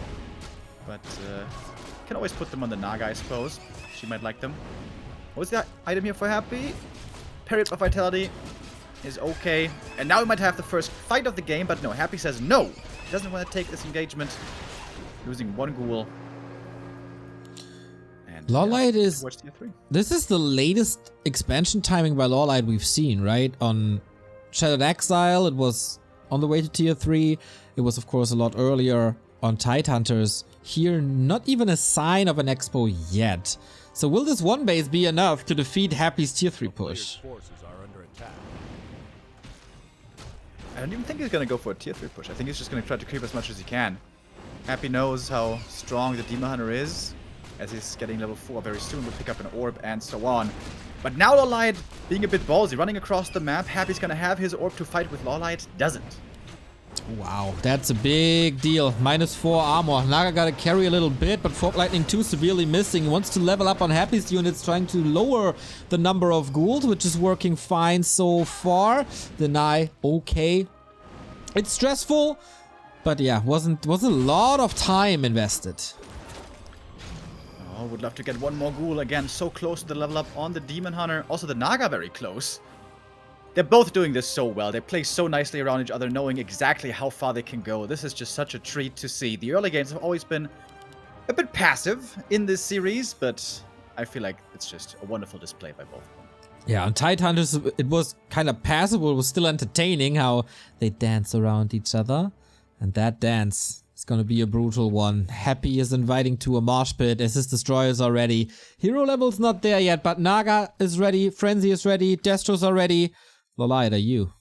But can always put them on the Naga, I suppose. She might like them. What was that item here for Happy? Period of Vitality is okay. And now we might have the first fight of the game, but no, Happy says no. He doesn't want to take this engagement. Losing one ghoul. And LawLiet is... towards tier 3. This is the latest expansion timing by LawLiet we've seen, right? On Shadowed Exile, it was on the way to tier 3. It was, of course, a lot earlier on Tidehunters. Here, not even a sign of an expo yet. So will this one base be enough to defeat Happy's tier 3 push? Forces are under attack. I don't even think he's going to go for a tier 3 push. I think he's just going to try to creep as much as he can. Happy knows how strong the Demon Hunter is. As he's getting level 4 very soon, will pick up an orb and so on. But now LawLiet being a bit ballsy, running across the map. Happy's going to have his orb to fight with LawLiet. Doesn't. Wow, that's a big deal. -4 armor. Naga gotta carry a little bit, but Fork Lightning 2 severely missing. He wants to level up on Happy's units, trying to lower the number of ghouls, which is working fine so far. Deny, okay. It's stressful, but yeah, was a lot of time invested. Oh, would love to get one more ghoul again. So close to the level up on the Demon Hunter. Also the Naga very close. They're both doing this so well. They play so nicely around each other, knowing exactly how far they can go. This is just such a treat to see. The early games have always been a bit passive in this series, but I feel like it's just a wonderful display by both of them. Yeah, on Tidehunters, it was kind of passive, but it was still entertaining how they dance around each other. And that dance is going to be a brutal one. Happy is inviting to a mosh pit as his destroyers are ready. Hero level's not there yet, but Naga is ready, Frenzy is ready, Destros are ready. LawLiet, are you?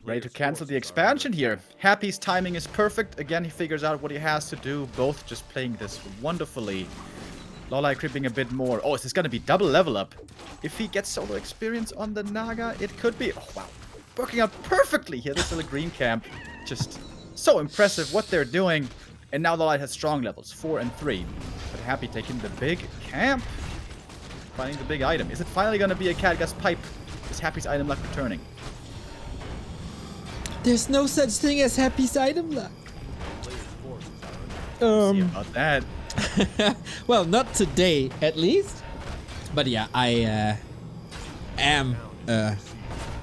Ready to cancel the expansion here. Happy's timing is perfect. Again, he figures out what he has to do. Both just playing this wonderfully. LawLiet creeping a bit more. Oh, is this going to be double level up? If he gets solo experience on the Naga, it could be. Oh, wow. Working out perfectly here. This little green camp. Just so impressive what they're doing. And now LawLiet has strong levels, 4 and 3. But Happy taking the big camp. Finding the big item. Is it finally going to be a Khadgar's pipe? Is Happy's item luck returning? There's no such thing as Happy's item luck. See about that. Well, not today, at least. But yeah, I am a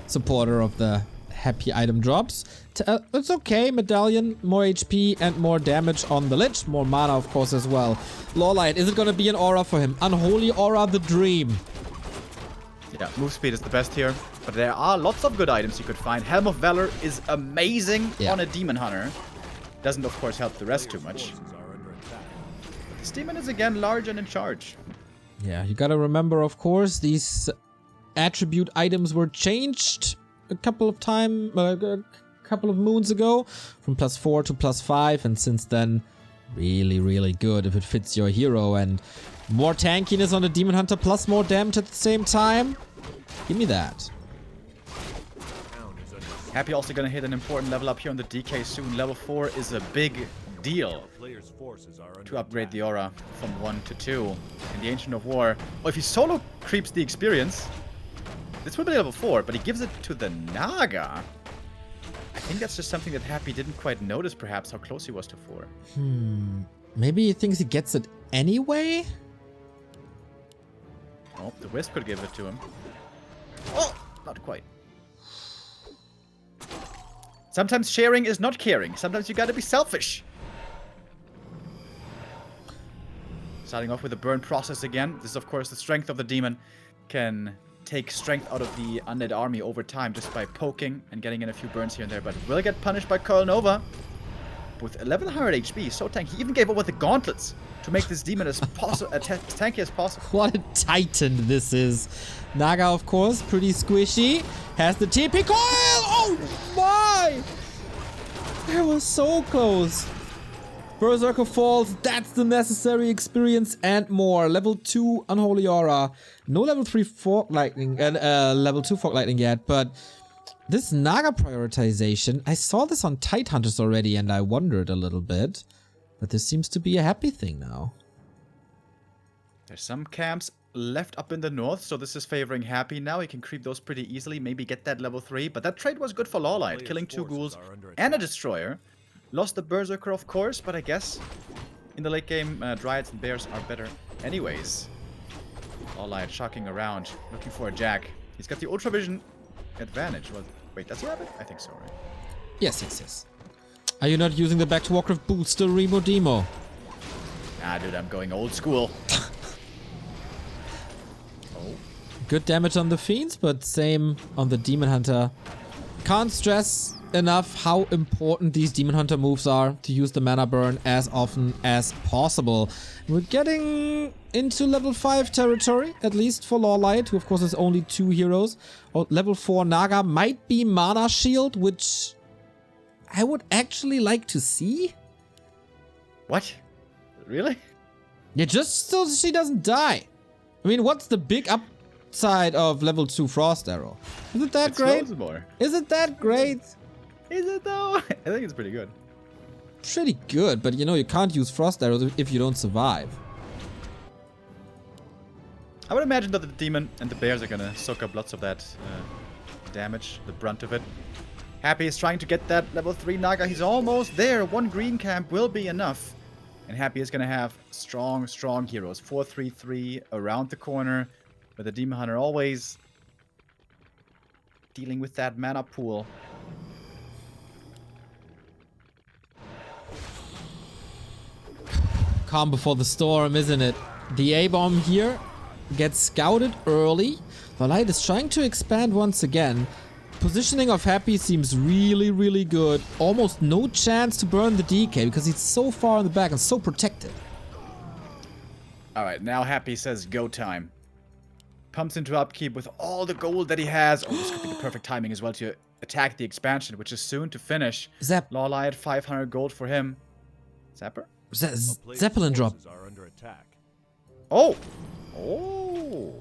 supporter of the Happy item drops. It's okay, medallion, more HP and more damage on the Lich. More mana, of course, as well. LawLiet, is it going to be an aura for him? Unholy Aura, the dream. Yeah, move speed is the best here. But there are lots of good items you could find. Helm of Valor is amazing on a Demon Hunter. Doesn't, of course, help the rest too much. But this demon is, again, large and in charge. Yeah, you gotta remember, of course, these attribute items were changed a couple of moons ago from +4 to +5, and since then really good if it fits your hero. And more tankiness on the Demon Hunter plus more damage at the same time. Give me that. Happy also gonna hit an important level up here on the DK soon. Level 4 is a big deal to upgrade the aura from 1 to 2 in the Ancient of War. Oh, if he solo creeps the experience, this will be level 4, but he gives it to the Naga. I think that's just something that Happy didn't quite notice, perhaps, how close he was to 4. Maybe he thinks he gets it anyway? Oh, the Wisp could give it to him. Oh, not quite. Sometimes sharing is not caring. Sometimes you gotta be selfish. Starting off with the burn process again. This is, of course, the strength of the demon. Can take strength out of the undead army over time just by poking and getting in a few burns here and there. But will get punished by Curl Nova. With 1100 HP, so tanky. He even gave over the gauntlets to make this demon as tanky as possible. What a titan this is. Naga, of course, pretty squishy. Has the TP coil. Oh my! That was so close. Berserker falls. That's the necessary experience and more. Level 2 Unholy Aura. No level 3 Fork Lightning and level 2 Fork Lightning yet, but this Naga prioritization, I saw this on Tidehunters already and I wondered a little bit. But this seems to be a happy thing now. There's some camps left up in the north, so this is favoring Happy now. He can creep those pretty easily, maybe get that level 3. But that trade was good for LawLiet, killing 2 ghouls and a destroyer. Lost the Berserker, of course, but I guess in the late game, Dryads and Bears are better anyways. LawLiet shocking around, looking for a Jack. He's got the Ultra Vision advantage. Well, wait, does he have it? I think so, right? Yes. Are you not using the Back to Warcraft booster, Remo Demo? Nah, dude, I'm going old school. Oh. Good damage on the Fiends, but same on the Demon Hunter. Can't stress enough how important these Demon Hunter moves are to use the mana burn as often as possible. We're getting into level 5 territory, at least for LawLiet, who of course has only 2 heroes. Level 4 Naga might be Mana Shield, which I would actually like to see. What? Really? Yeah, just so she doesn't die. I mean, what's the big upside of level 2 Frost Arrow? Is it that great? More. Is it that great? Is it though? I think it's pretty good. Pretty good, but you know, you can't use Frost Arrows if you don't survive. I would imagine that the demon and the bears are gonna soak up lots of that damage, the brunt of it. Happy is trying to get that level 3 Naga. He's almost there. 1 green camp will be enough. And Happy is going to have strong heroes. 4-3-3 around the corner. But the Demon Hunter always dealing with that mana pool. Calm before the storm, isn't it? The A-bomb here gets scouted early. LawLiet is trying to expand once again. Positioning of Happy seems really good. Almost no chance to burn the DK because he's so far in the back and so protected. Alright, now Happy says go time. Pumps into upkeep with all the gold that he has. Oh, this could be the perfect timing as well to attack the expansion, which is soon to finish. LawLiet, 500 gold for him. Zapper? Zeppelin drop. Oh!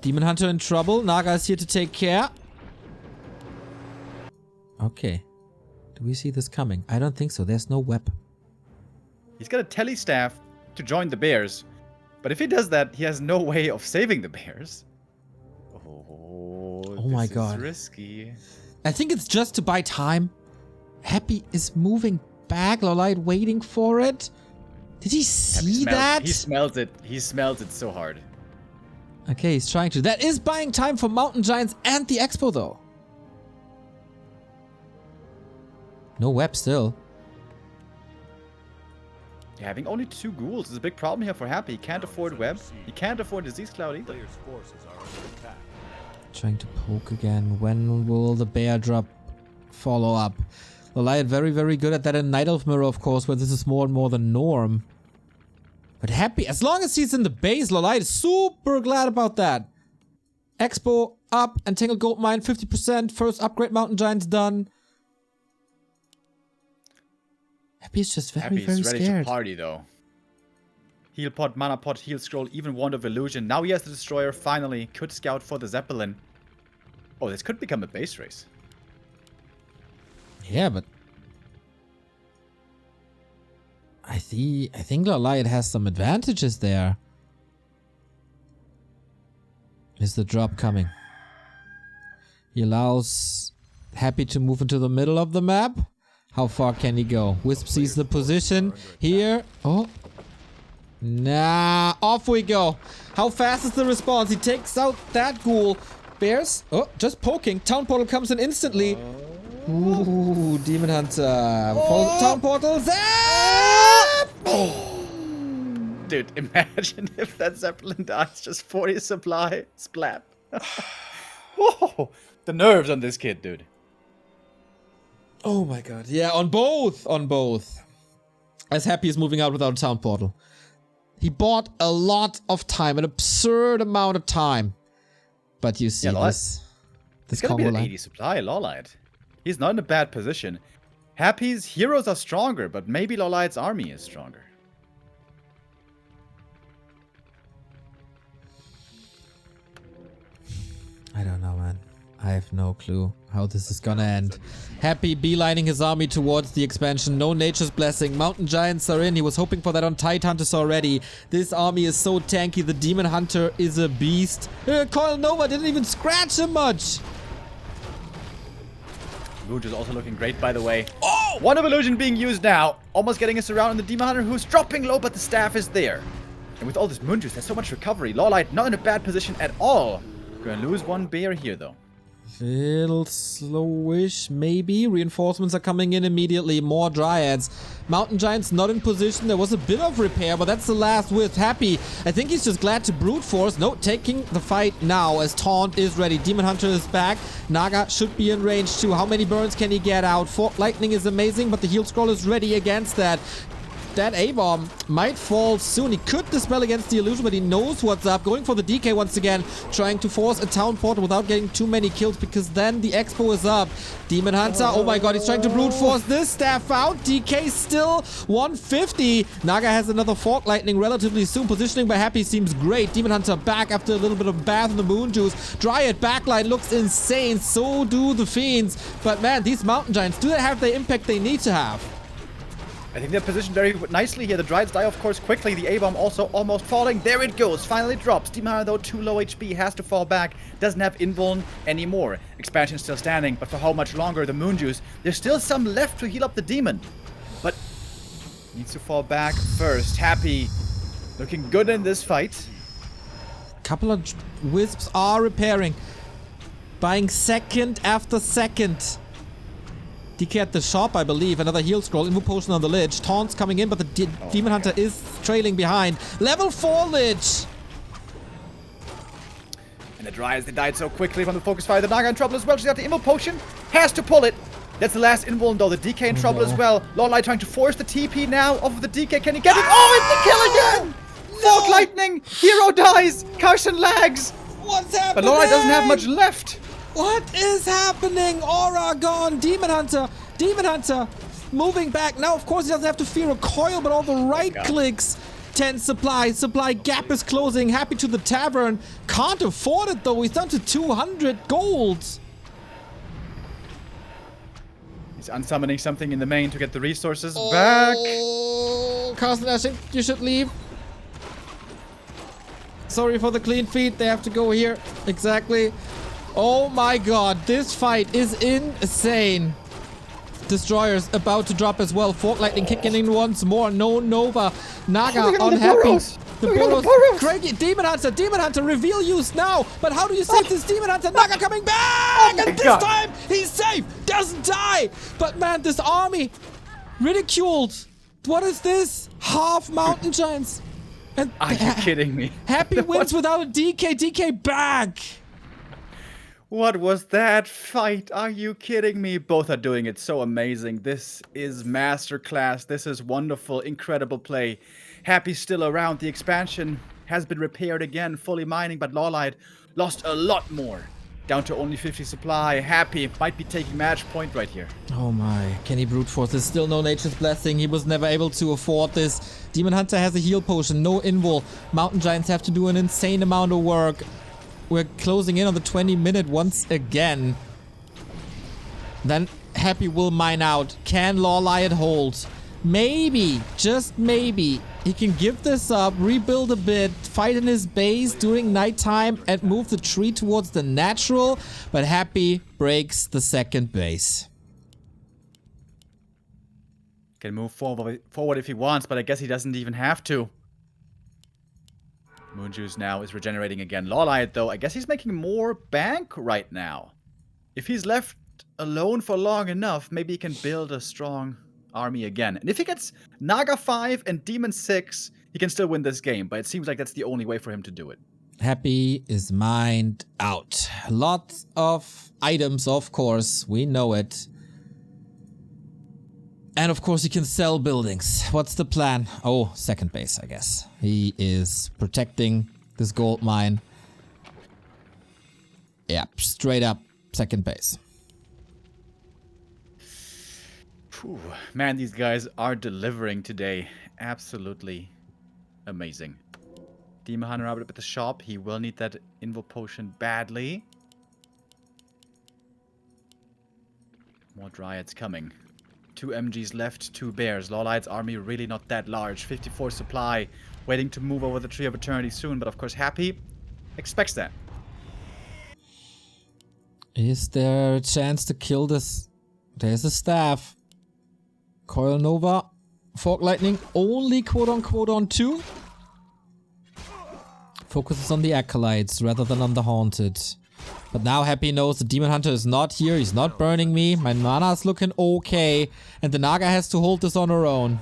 Demon Hunter in trouble. Naga is here to take care. Okay. Do we see this coming? I don't think so. There's no weapon. He's got a telestaff to join the bears. But if he does that, he has no way of saving the bears. Oh my god. This is risky. I think it's just to buy time. Happy is moving back. LawLiet waiting for it. Did he see that? He smells it. He smells it so hard. Okay, he's trying to. That is buying time for Mountain Giants and the Expo, though. No web still. Yeah, having only 2 ghouls is a big problem here for Happy. He can't afford web. He can't afford Disease Cloud either. Trying to poke again. When will the bear drop follow up? LawLiet very good at that in Night Elf Mirror, of course, where this is more and more the norm. But Happy, as long as he's in the base, LawLiet is super glad about that. Expo up, Entangled Gold Mine 50%. First upgrade Mountain Giants done. Happy's just very ready scared. to party though. Heal pot, mana pot, heal scroll, even Wand of Illusion. Now he has the Destroyer finally. Could scout for the Zeppelin. Oh, this could become a base race. Yeah, but I think LawLiet has some advantages there. Is the drop coming? He allows Happy to move into the middle of the map. How far can he go? Wisp sees the position here. Oh. Nah, off we go. How fast is the response? He takes out that ghoul. Bears. Oh, just poking. Town portal comes in instantly. Ooh, Demon Hunter. Town portal. Zap! Dude, imagine if that Zeppelin dies just 40 supply. Splat. Whoa, the nerves on this kid, dude. Oh my god. Yeah, on both. On both. As Happy is moving out without a town portal. He bought a lot of time, an absurd amount of time. But you see this It's gonna be Congo an line. 80 supply, LawLiet. He's not in a bad position. Happy's heroes are stronger, but maybe LawLiet's army is stronger. I don't know, man. I have no clue how this is gonna end. Happy beelining his army towards the expansion. No Nature's Blessing. Mountain Giants are in. He was hoping for that on Tide Hunters already. This army is so tanky. The Demon Hunter is a beast. Coil Nova didn't even scratch him much. Rouge is also looking great, by the way. Oh! One Evolution being used now. Almost getting us around on the Demon Hunter, who's dropping low, but the staff is there. And with all this Moon Juice, there's so much recovery. LawLiet not in a bad position at all. Gonna lose one bear here, though. Little slowish, maybe. Reinforcements are coming in immediately. More Dryads. Mountain Giants not in position. There was a bit of repair, but that's the last with Happy. I think he's just glad to brute force. No, taking the fight now as Taunt is ready. Demon Hunter is back. Naga should be in range too. How many burns can he get out? Fork Lightning is amazing, but the heal scroll is ready against that. That A-bomb might fall soon. He could dispel against the illusion, but he knows what's up. Going for the DK once again, trying to force a town portal without getting too many kills, because then the expo is up. Demon Hunter, oh my god, he's trying to brute force this staff out. DK still 150. Naga has another Fork Lightning relatively soon. Positioning by Happy seems great. Demon Hunter back after a little bit of bath in the Moon Juice. Dryad backline looks insane. So do the Fiends. But man, these Mountain Giants, do they have the impact they need to have? I think they're positioned very nicely here. The Dryads die, of course, quickly. The A-bomb also almost falling. There it goes. Finally drops. Demon Hunter, though, too low HP. Has to fall back. Doesn't have invuln anymore. Expansion still standing, but for how much longer? The Moon Juice. There's still some left to heal up the demon. But needs to fall back first. Happy. Looking good in this fight. Couple of Wisps are repairing. Buying second after second. DK at the shop, I believe. Another heal scroll. Invo potion on the Lich. Taunts coming in, but the Demon Hunter is trailing behind. Level 4 Lich. And the Dryads, they died so quickly from the focus fire. The Naga in trouble as well. She's got the Invo potion. Has to pull it. That's the last invuln, though. The DK in trouble as well. LawLiet trying to force the TP now of the DK. Can he get it? Oh, it's the kill again! Fork Lightning. Hero dies. Carson lags. What's happening? But LawLiet doesn't have much left. What is happening? Aura gone. Demon Hunter. Demon Hunter moving back. Now, of course, he doesn't have to fear a coil, but all the right clicks. 10 supply. Supply gap is closing. Happy to the tavern. Can't afford it, though. He's down to 200 gold. He's unsummoning something in the main to get the resources back. Oh, Carson, I think you should leave. Sorry for the clean feed. They have to go here. Exactly. Oh my god, this fight is insane. Destroyers about to drop as well. Fork Lightning kicking in once more. No Nova. Naga on Happy. The Burrows. Craigie. Demon Hunter. Reveal use now. But how do you save this Demon Hunter? Naga coming back. And this time he's safe. Doesn't die. But man, this army ridiculed. What is this? Half Mountain Giants. And Are you kidding me? Happy wins without a DK. DK back. What was that fight? Are you kidding me? Both are doing it so amazing. This is masterclass. This is wonderful, incredible play. Happy's still around. The expansion has been repaired again, fully mining, but LawLiet lost a lot more. Down to only 50 supply. Happy might be taking match point right here. Oh my, can he brute force? There's still no Nature's Blessing. He was never able to afford this. Demon Hunter has a heal potion, no invul. Mountain Giants have to do an insane amount of work. We're closing in on the 20-minute once again. Then Happy will mine out. Can LawLiet hold? Maybe, just maybe, he can give this up, rebuild a bit, fight in his base during nighttime, and move the tree towards the natural. But Happy breaks the second base. Can move forward if he wants, but I guess he doesn't even have to. Moon Juice now is regenerating again. LawLiet, though, I guess he's making more bank right now. If he's left alone for long enough, maybe he can build a strong army again. And if he gets Naga 5 and Demon 6, he can still win this game, but it seems like that's the only way for him to do it. Happy is mined out. Lots of items, of course. We know it. And of course, he can sell buildings. What's the plan? Oh, second base, I guess. He is protecting this gold mine. Yeah, straight up second base. Whew. Man, these guys are delivering today. Absolutely amazing. Demon Hunter up at the shop. He will need that Invo Potion badly. More Dryads coming. 2 MGs left, 2 Bears. LawLiet's army really not that large. 54 supply. Waiting to move over the Tree of Eternity soon. But of course, Happy expects that. Is there a chance to kill this? There's a staff. Coil Nova. Fork Lightning only quote-unquote on 2. Focuses on the Acolytes rather than on the Haunted. But now Happy knows the Demon Hunter is not here. He's not burning me. My mana is looking okay. And the Naga has to hold this on her own.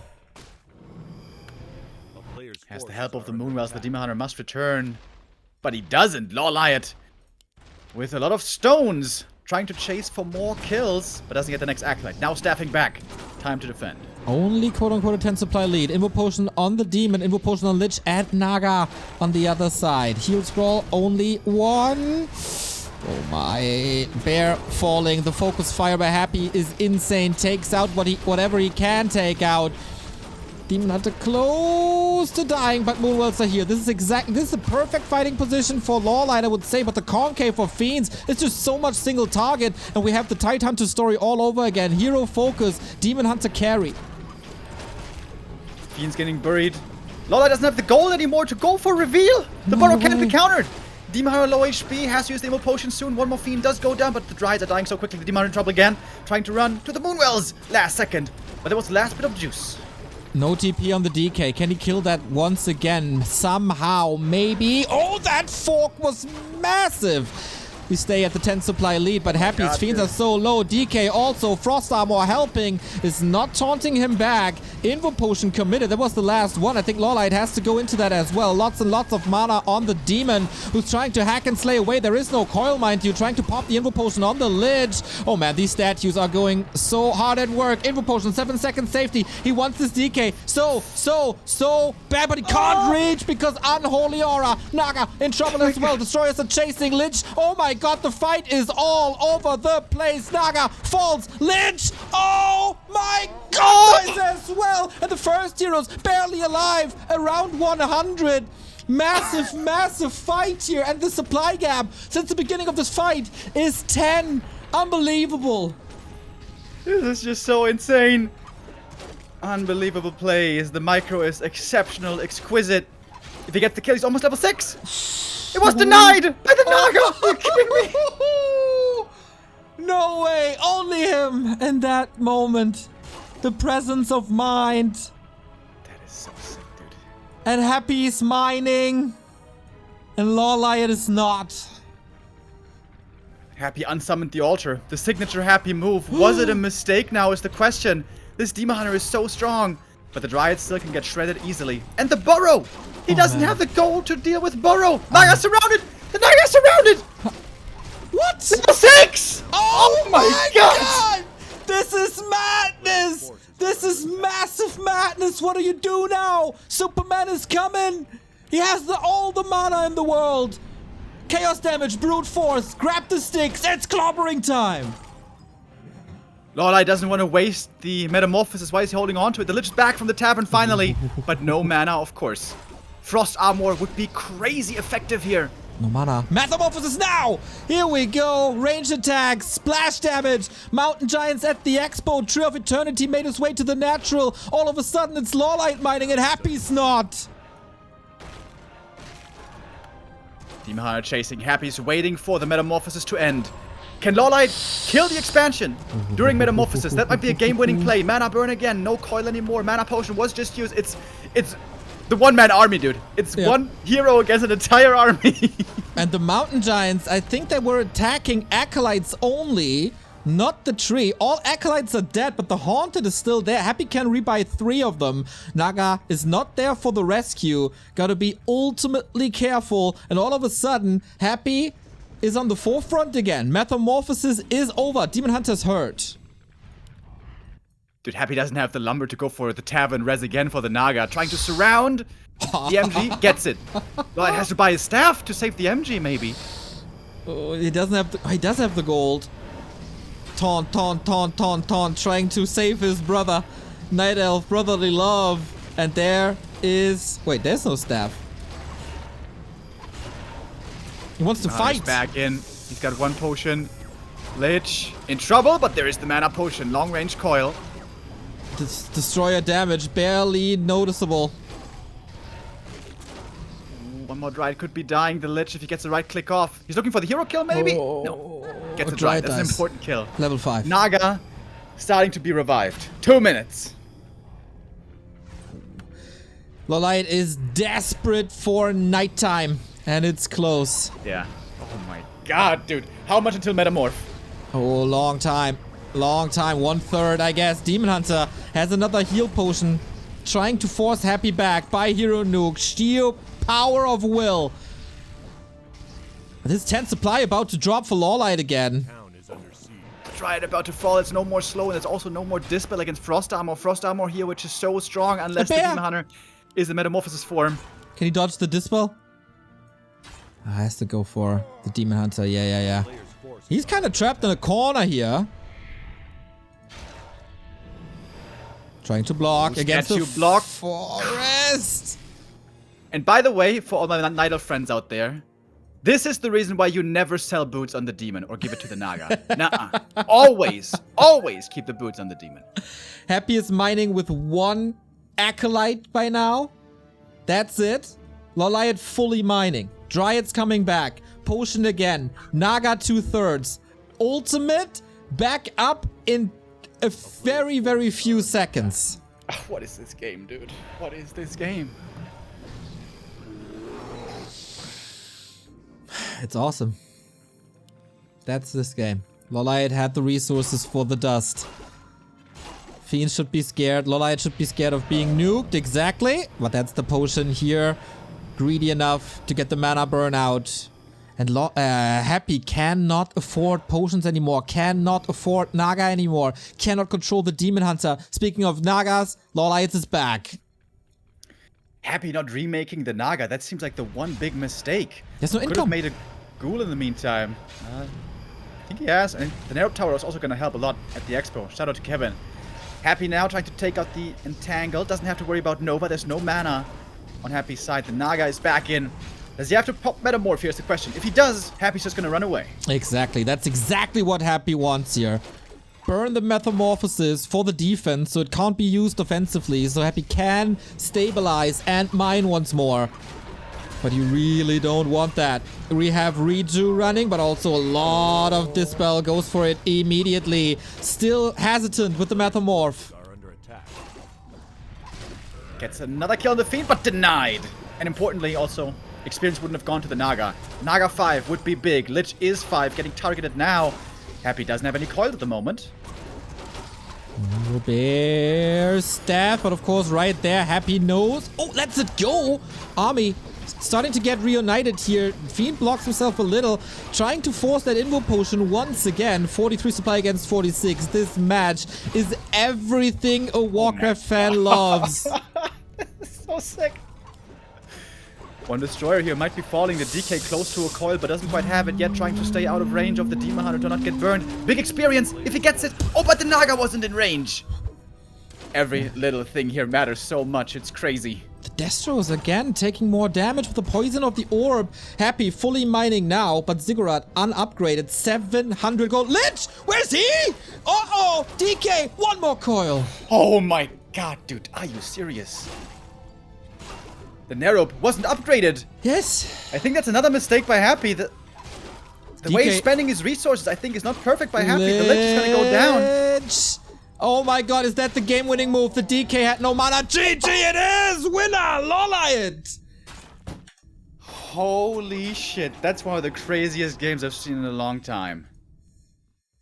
Has the help of the Moonwells. The Demon Hunter must return. But he doesn't. LawLiet with a lot of stones. Trying to chase for more kills. But doesn't get the next Acolyte. Now staffing back. Time to defend. Only quote-unquote a 10 supply lead. Invo Potion on the Demon. Invo Potion on Lich and Naga on the other side. Heal Scroll only 1. Oh my. Bear falling. The focus fire by Happy is insane. Takes out whatever he can take out. Demon Hunter close to dying, but Moonwells are here. This is a perfect fighting position for LawLiet, I would say, but the Concave for Fiends is just so much single target, and we have the Tide Hunter story all over again. Hero focus, Demon Hunter carry. Fiends getting buried. LawLiet doesn't have the gold anymore to go for reveal. The Burrow can't be countered. Demon Hunter low HP, has to use the Invo Potion soon. One more Fiend does go down, but the Dryads are dying so quickly. The Demon Hunter in trouble again, trying to run to the Moonwells last second. But there was the last bit of juice. No TP on the DK. Can he kill that once again? Somehow, maybe. Oh, that fork was massive. We stay at the 10 supply lead, but Happy's Fiends are so low. DK also, Frost Armor helping, is not taunting him back. Invo Potion committed. That was the last one. I think LawLiet has to go into that as well. Lots and lots of mana on the Demon, who's trying to hack and slay away. There is no coil, mind you. Trying to pop the Invo Potion on the Lich. Oh man, these statues are going so hard at work. Invo Potion, 7 seconds safety. He wants this DK so bad, but he can't reach because Unholy Aura. Naga in trouble as well. Destroyers are chasing Lich. Oh my god, the fight is all over the place. Naga falls. Lich. Oh my god, dies as well. And the first heroes barely alive. Around 100. Massive fight here. And the supply gap since the beginning of this fight is 10. Unbelievable. This is just so insane. Unbelievable plays. The micro is exceptional, exquisite. If he gets the kill, he's almost level 6. It was denied by the Naga. Are you kidding me? No way. Only him in that moment. The presence of mind. That is so sick, dude. And Happy's mining. And LawLiet is not. Happy unsummoned the altar. The signature Happy move. Was it a mistake now is the question. This Demon Hunter is so strong. But the Dryads still can get shredded easily. And the Burrow! He doesn't have the gold to deal with Burrow! Naga surrounded! The Naga surrounded! What? Level 6! Oh my god! This is madness! This is massive madness! What do you do now? Superman is coming! He has all the mana in the world! Chaos damage, brute force, grab the sticks, it's clobbering time! LawLiet doesn't want to waste the metamorphosis. Why is he holding on to it? The Lich is back from the tavern finally, but no mana, of course. Frost Armor would be crazy effective here. No mana. Metamorphosis now! Here we go. Range attack, splash damage. Mountain Giants at the expo. Tree of Eternity made his way to the natural. All of a sudden, it's LawLiet mining and Happy's not. Demon Hunter chasing. Happy's waiting for the metamorphosis to end. Can LawLiet kill the expansion during metamorphosis? That might be a game-winning play. Mana burn again. No coil anymore. Mana potion was just used. It's the one-man army, dude. It's one hero against an entire army. And the Mountain Giants, I think they were attacking Acolytes only. Not the tree. All acolytes are dead, but the Haunted is still there. Happy can rebuy 3 of them. Naga is not there for the rescue. Gotta be ultimately careful. And all of a sudden, Happy is on the forefront again. Metamorphosis is over. Demon Hunter's hurt. Dude, Happy doesn't have the lumber to go for the tavern res again for the Naga. Trying to surround the MG. Gets it. Well, it has to buy his staff to save the MG, maybe. Oh, he doesn't have the, he does have the gold. Taunt, taunt, taunt, taunt, taunt. Trying to save his brother. Night Elf, brotherly love. And there is... Wait, there's no staff. He wants to fight. He's back in. He's got 1 potion. Lich in trouble, but there is the mana potion. Long range coil. Destroyer damage, barely noticeable. 1 more Dryad could be dying. The Lich, if he gets the right click off. He's looking for the hero kill, maybe? Oh, no. Gets a Dryad. That's an important kill. Level 5. Naga starting to be revived. 2 minutes. LawLiet is desperate for nighttime, and it's close. Yeah. Oh my god, dude. How much until Metamorph? Oh, long time. Long time. 1/3, I guess. Demon Hunter has another heal potion. Trying to force Happy back by Hero Nuke. Sheer power of will. This 10 supply about to drop for LawLiet again. Town is under siege. Dryad about to fall. It's no more slow, and there's also no more dispel against Frost Armor. Frost Armor here, which is so strong, unless the Demon Hunter is the Metamorphosis form. Can he dodge the Dispel? Has to go for the Demon Hunter. Yeah. He's kind of trapped in a corner here. Trying to block against the block forest. And by the way, for all my Night Elf friends out there, this is the reason why you never sell boots on the demon or give it to the Naga. Nuh-uh. Always keep the boots on the demon. Happy is mining with 1 acolyte by now. That's it. LawLiet fully mining. Dryad's coming back. Potion again. Naga 2/3. Ultimate back up in a very, very few seconds. What is this game, dude? What is this game? It's awesome. That's this game. LawLiet had the resources for the dust. Fiend should be scared. LawLiet should be scared of being nuked. Exactly. But that's the potion here. Greedy enough to get the mana burn out. And Happy cannot afford potions anymore. Cannot afford Naga anymore. Cannot control the Demon Hunter. Speaking of Nagas, LawLiet is back. Happy not remaking the Naga. That seems like the one big mistake. There's no Could income. have made a ghoul in the meantime. I think he has. And the Narrow Tower is also going to help a lot at the expo. Shout out to Kevin. Happy now trying to take out the Entangle. Doesn't have to worry about Nova. There's no mana on Happy's side. The Naga is back in. Does he have to pop Metamorph? Here's the question. If he does, Happy's just going to run away. Exactly. That's exactly what Happy wants here. Burn the Metamorphosis for the defense so it can't be used offensively. So Happy can stabilize and mine once more. But you really don't want that. We have Reju running, but also a lot of Dispel goes for it immediately. Still hesitant with the Metamorph. Are under attack. Gets another kill on the Fiend, but denied. And importantly, also, experience wouldn't have gone to the Naga. Naga 5 would be big. Lich is 5, getting targeted now. Happy doesn't have any coil at the moment. Bear staff, but of course right there, Happy knows. Oh, lets it go. Army starting to get reunited here. Fiend blocks himself a little, trying to force that Invo Potion once again. 43 supply against 46. This match is everything a Warcraft fan loves. So sick. One Destroyer here might be falling. The DK close to a coil, but doesn't quite have it yet. Trying to stay out of range of the Demon Hunter to not get burned. Big experience if he gets it. Oh, but the Naga wasn't in range. Every little thing here matters so much. It's crazy. The Destro is again taking more damage with the poison of the orb. Happy fully mining now, but Ziggurat unupgraded. 700 gold. Lich! Where's he? Uh-oh! DK! One more coil. Oh my god, dude. Are you serious? The Narrow wasn't upgraded. Yes. I think that's another mistake by Happy. The way he's spending his resources, I think, is not perfect by Happy. The Lich is gonna go down. Oh my god, is that the game-winning move? The DK had no mana. GG it is! Winner! LawLiet! Holy shit. That's one of the craziest games I've seen in a long time.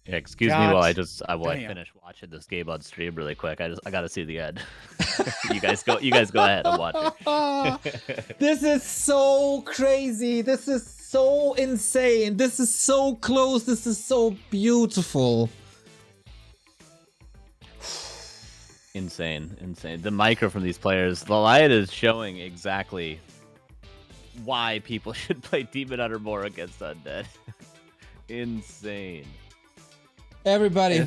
Yeah, excuse me while I finish watching this game on stream really quick. I gotta see the end. You guys go ahead and watch it. This is so crazy. This is so insane. This is so close. This is so beautiful. Insane. The micro from these players. LawLiet is showing exactly why people should play Demon Hunter more against Undead. Insane. Everybody,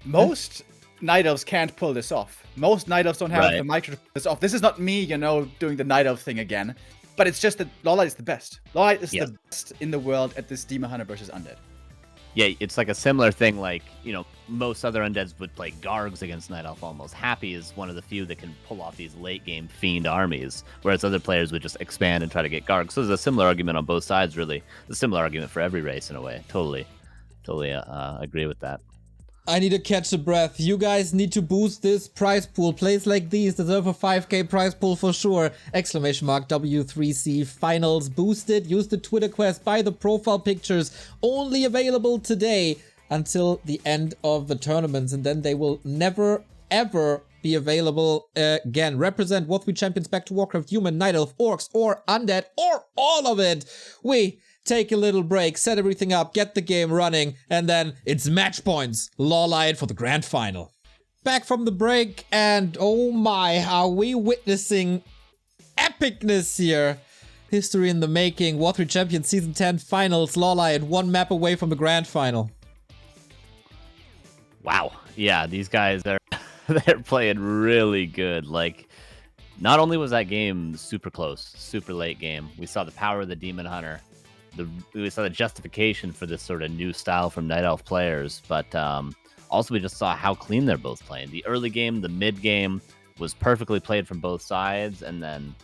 most Night Elves can't pull this off. Most Night Elves don't have the micro to pull this off. This is not me, doing the Night Elf thing again. But it's just that LawLiet is the best. LawLiet is the best in the world at this Demon Hunter versus Undead. Yeah, it's like a similar thing, like, most other Undeads would play Gargs against Night Elf almost. Happy is one of the few that can pull off these late-game Fiend armies, whereas other players would just expand and try to get Gargs. So there's a similar argument on both sides, really. A similar argument for every race, in a way. Totally agree with that. I need to catch a breath. You guys need to boost this prize pool. Plays like these deserve a 5k prize pool for sure. ! W3C finals boosted. Use the Twitter quest. Buy the profile pictures. Only available today until the end of the tournaments. And then they will never, ever be available again. Represent W3Champions back to Warcraft, Human, Night Elf, Orcs, or Undead, or all of it. We take a little break, set everything up, get the game running, and then it's match points. LawLiet for the grand final. Back from the break, and oh my, are we witnessing epicness here. History in the making. W3Champions Season 10 Finals. LawLiet 1 map away from the grand final. Wow. Yeah, these guys they're playing really good. Like, not only was that game super close, super late game, we saw the power of the Demon Hunter. We saw the justification for this sort of new style from Night Elf players, but also we just saw how clean they're both playing. The early game, the mid game was perfectly played from both sides, and then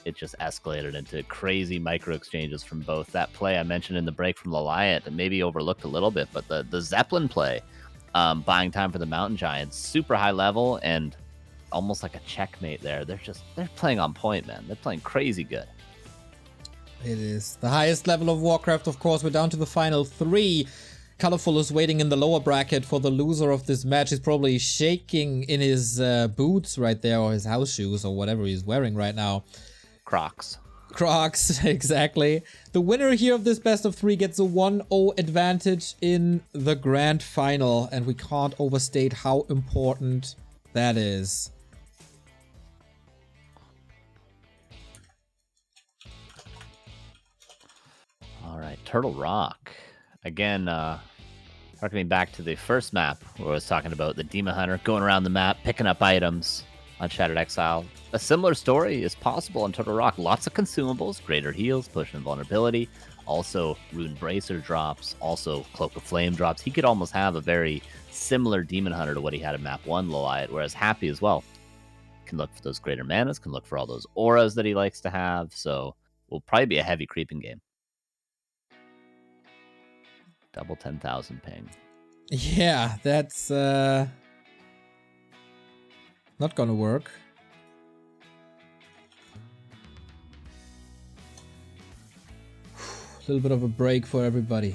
it just escalated into crazy micro exchanges from both. That play I mentioned in the break from LawLiet, and maybe overlooked a little bit, but the Zeppelin play, buying time for the Mountain Giants, super high level and almost like a checkmate there. They're playing on point, man. They're playing crazy good. It is the highest level of Warcraft, of course. We're down to the final 3. Colorful is waiting in the lower bracket for the loser of this match. He's probably shaking in his boots right there, or his house shoes, or whatever he's wearing right now. Crocs, exactly. The winner here of this best of 3 gets a 1-0 advantage in the grand final, and we can't overstate how important that is. All right, Turtle Rock. Again, harkening back to the first map where I was talking about the Demon Hunter going around the map, picking up items on Shattered Exile. A similar story is possible on Turtle Rock. Lots of consumables, greater heals, push invulnerability, also Rune Bracer drops, also Cloak of Flame drops. He could almost have a very similar Demon Hunter to what he had in map 1, LawLiet, whereas Happy as well can look for those greater manas, can look for all those auras that he likes to have, so will probably be a heavy creeping game. Double 10,000 ping. Yeah, that's not gonna work. A little bit of a break for everybody.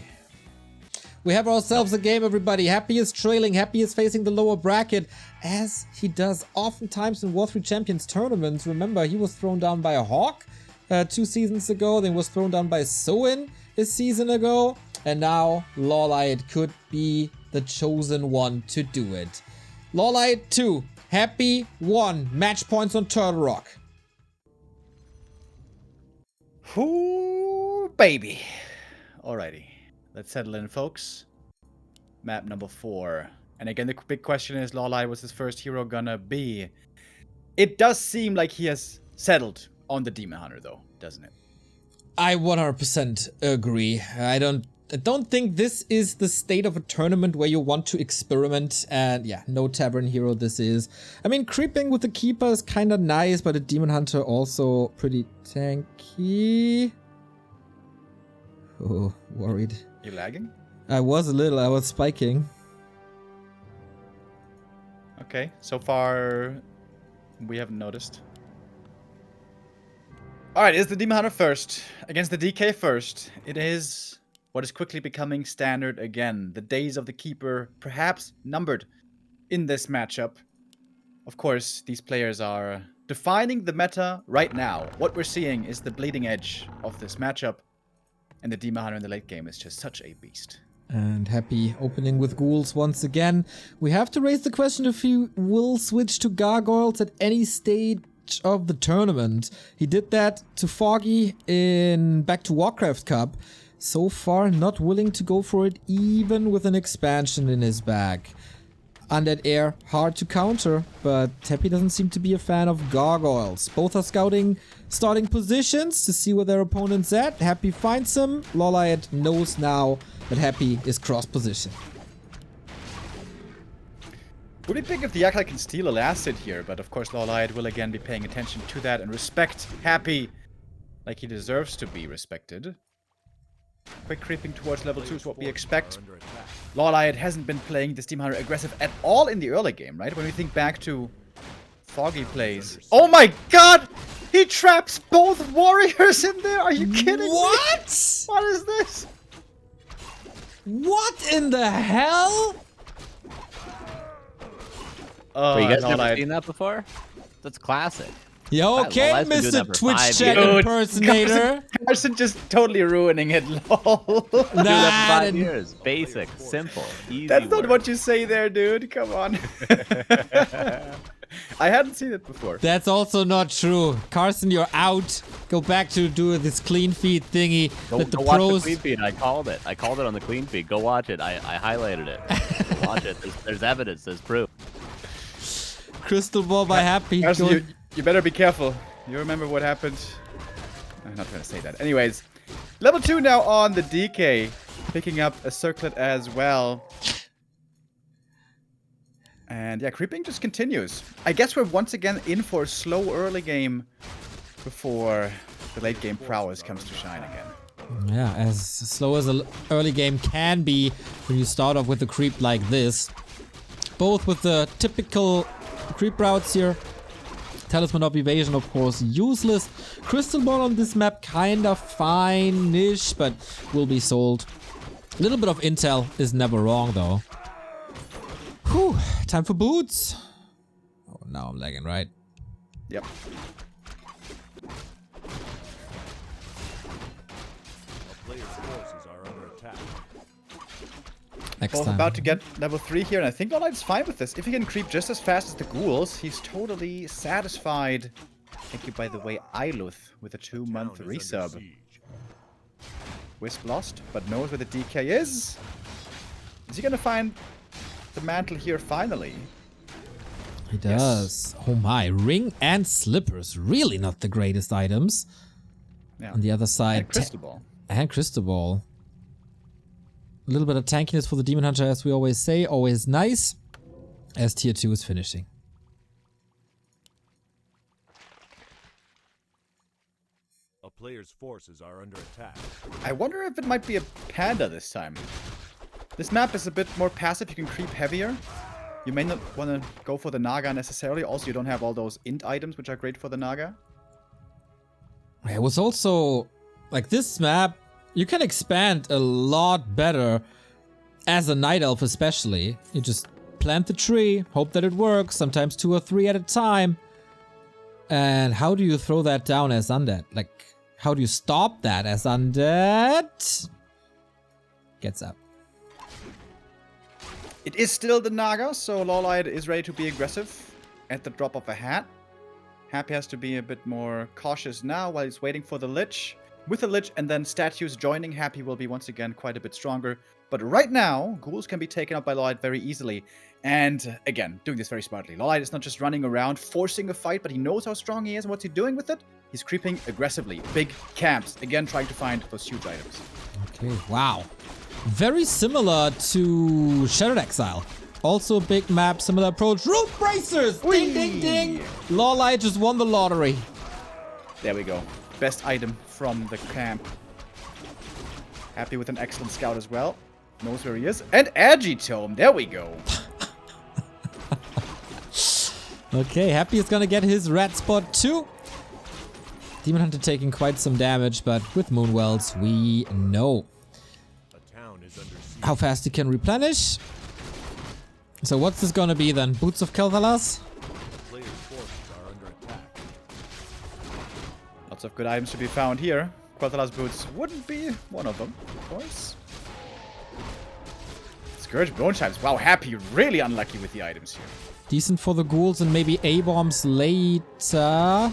We have ourselves a game, everybody. Happy is trailing. Happy is facing the lower bracket, as he does oftentimes in W3Champions tournaments. Remember, he was thrown down by a Hawk 2 seasons ago. Then was thrown down by Soin a season ago. And now LawLiet could be the chosen one to do it. LawLiet 2, Happy 1, match points on Turtle Rock. Ooh, baby. Alrighty, let's settle in, folks. Map number 4. And again, the big question is, LawLiet, was his first hero gonna be? It does seem like he has settled on the Demon Hunter, though, doesn't it? I 100% agree. I don't think this is the state of a tournament where you want to experiment, and yeah, no Tavern Hero this is. I mean, creeping with the Keeper is kind of nice, but a Demon Hunter also pretty tanky. Oh, worried. You lagging? I was a little, I was spiking. Okay, so far we haven't noticed. Alright, is the Demon Hunter first against the DK first? It is what is quickly becoming standard again. The days of the keeper perhaps numbered in this matchup. Of course, these players are defining the meta right now. What we're seeing is the bleeding edge of this matchup. And the Demon Hunter in the late game is just such a beast. And Happy opening with ghouls once again. We have to raise the question if he will switch to gargoyles at any stage of the tournament. He did that to Foggy in back to Warcraft Cup. So far, not willing to go for it even with an expansion in his bag. Undead Air, hard to counter, but Happy doesn't seem to be a fan of gargoyles. Both are scouting starting positions to see where their opponent's at. Happy finds him. LawLiet knows now that Happy is cross position. Would be big if the Yakai can steal a last hit here, but of course LawLiet will again be paying attention to that and respect Happy like he deserves to be respected. Quick creeping towards level 2 is what we expect. LawLiet hasn't been playing this Demon Hunter aggressive at all in the early game, right? When we think back to Foggy plays. Oh my god! He traps both warriors in there! Are you kidding me? What? What is this? What in the hell? Wait, you guys never LawLiet. seen that before? That's classic. Yo, okay, LawLiet's been doing that Mr. for Twitch 5 chat years. impersonator. Carson just totally ruining it, lol. Doing that for Nah, 5 years. Basic, simple, easy. That's not work. what you say there, dude. Come on. I hadn't seen it before. that's also not true. Carson, you're out. Go back to do this clean feed thingy Go, that the go watch pros. the clean feed. I called it. I called it on the clean feed. Go watch it. I highlighted it. Go watch it. There's evidence. There's proof. Crystal ball by Happy. Carson, Going- you better be careful. You remember what happened? I'm not gonna say that. Anyways, level 2 now on the DK. Picking up a circlet as well. And yeah, creeping just continues. I guess we're once again in for a slow early game before the late game prowess comes to shine again. Yeah, as slow as an early game can be when you start off with a creep like this. Both with the typical creep routes here. Talisman of Evasion, of course, useless. Crystal Ball on this map, kind of fine-ish, but will be sold. A little bit of intel is never wrong, though. Whew, time for boots. Oh, now I'm lagging, right? Yep. A player's forces are under attack. Next Both time. about to get level 3 here, and I think LawLiet's fine with this. If he can creep just as fast as the ghouls, he's totally satisfied. Thank you, by the way, Iluth with a 2-month Town is under resub. siege. Wisp lost, but knows where the DK is. Is he gonna find the mantle here finally? He does. Oh my, ring and slippers. Really not the greatest items. Yeah. On the other side, And Crystal Ball. and Crystal Ball. A little bit of tankiness for the Demon Hunter, as we always say. Always nice. As tier 2 is finishing. A player's forces are under attack. I wonder if it might be a panda this time. This map is a bit more passive. You can creep heavier. You may not want to go for the Naga necessarily. Also, you don't have all those int items, which are great for the Naga. It was also, like, this map, you can expand a lot better as a Night Elf especially. You just plant the tree, hope that it works, sometimes 2 or 3 at a time. And how do you throw that down as undead? Like, how do you stop that as undead? Gets up. It is still the Naga, so LawLiet is ready to be aggressive at the drop of a hat. Happy has to be a bit more cautious now while he's waiting for the Lich. With the Lich and then statues joining, Happy will be once again quite a bit stronger. But right now, ghouls can be taken out by LawLiet very easily. And again, doing this very smartly. LawLiet is not just running around forcing a fight, but he knows how strong he is and what's he doing with it. He's creeping aggressively. Big camps. Again, trying to find those huge items. Okay, wow. Very similar to Shattered Exile. Also a big map, similar approach. Root Bracers! Ding, ding, ding! LawLiet just won the lottery. There we go. Best item from the camp. Happy with an excellent scout as well. Knows where he is. And Agitome. There we go. Okay, Happy is gonna get his red spot too. Demon Hunter taking quite some damage, but with Moonwells, we know. how fast he can replenish. So what's this gonna be then? Boots of Kel'Thalas? Players' forces are under attack. Lots of good items to be found here. Quel'Thalas boots wouldn't be one of them, of course. Scourge Bone Chimes. Wow, Happy really unlucky with the items here. Decent for the ghouls and maybe A-bombs later.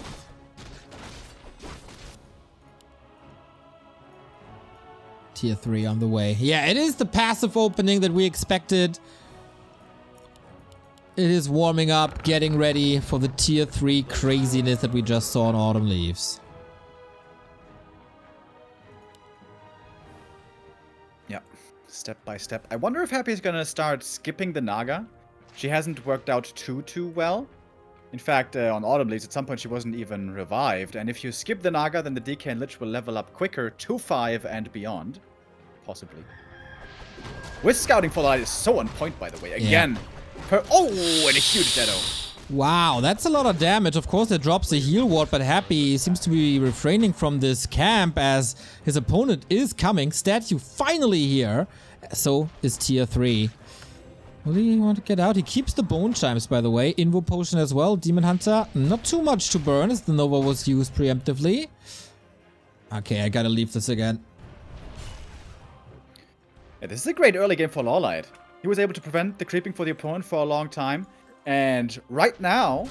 Tier 3 on the way. Yeah, it is the passive opening that we expected. It is warming up, getting ready for the Tier 3 craziness that we just saw in Autumn Leaves. Yeah, step by step. I wonder if Happy is gonna start skipping the Naga. She hasn't worked out too well. In fact, on Autumn Leaves, at some point she wasn't even revived. And if you skip the Naga, then the DK and Lich will level up quicker to 5 and beyond. Possibly. Wisp Scouting for the Light is so on point, by the way. Again. Yeah. Oh, and a huge Deado. Wow, that's a lot of damage. Of course, it drops the heal ward, but Happy seems to be refraining from this camp as his opponent is coming. Statue finally here. So is Tier 3. What do you want to get out? He keeps the Bone Chimes, by the way. Invo Potion as well. Demon Hunter, not too much to burn as the Nova was used preemptively. Okay, I gotta leave this again. Yeah, this is a great early game for LawLiet. He was able to prevent the creeping for the opponent for a long time. And right now,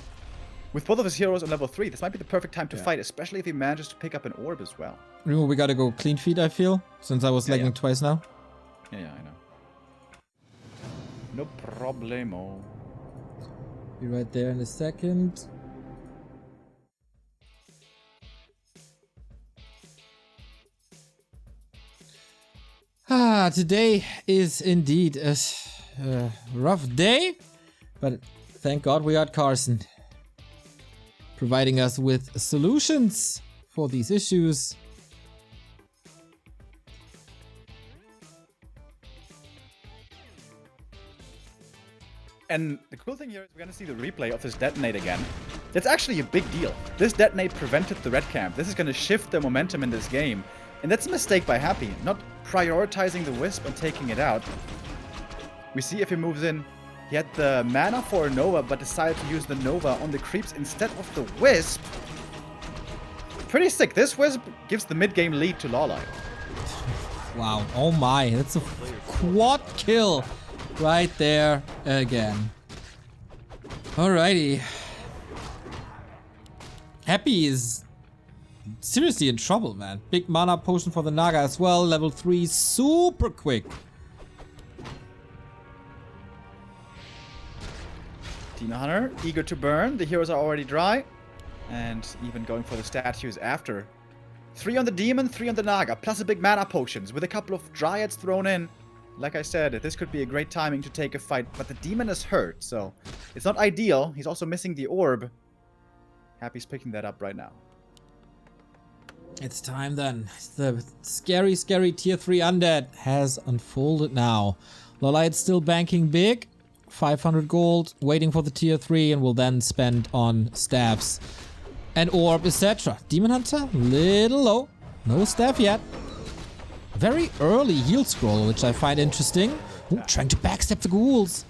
with both of his heroes on level 3, this might be the perfect time to fight, especially if he manages to pick up an orb as well. Remo, we gotta go clean feed, I feel, since I was lagging twice now. Yeah, I know. No problemo. Be right there in a second. Today is indeed a rough day, but thank God we got Carson providing us with solutions for these issues. And the cool thing here is we're going to see the replay of this detonate again. That's actually a big deal. This detonate prevented the red camp. This is going to shift the momentum in this game. And that's a mistake by Happy, not prioritizing the Wisp and taking it out. We see if he moves in. He had the mana for a Nova, but decided to use the Nova on the creeps instead of the Wisp. Pretty sick. This Wisp gives the mid-game lead to LawLiet. Wow, oh my, that's a quad kill right there again. Alrighty. Happy is seriously in trouble, man. Big mana potion for the Naga as well. Level 3, super quick. Demon Hunter, eager to burn. The heroes are already dry. And even going for the statues after. 3 on the Demon, 3 on the Naga, plus a big mana potions with a couple of Dryads thrown in. Like I said, this could be a great timing to take a fight, but the Demon is hurt, so it's not ideal. He's also missing the orb. Happy's picking that up right now. It's time then. The scary, scary Tier 3 Undead has unfolded now. LawLiet's still banking big. 500 gold, waiting for the Tier 3, and will then spend on staffs and orb, etc. Demon Hunter, little low. No staff yet. Very early heal scroll, which I find interesting. Ooh, trying to backstep the ghouls.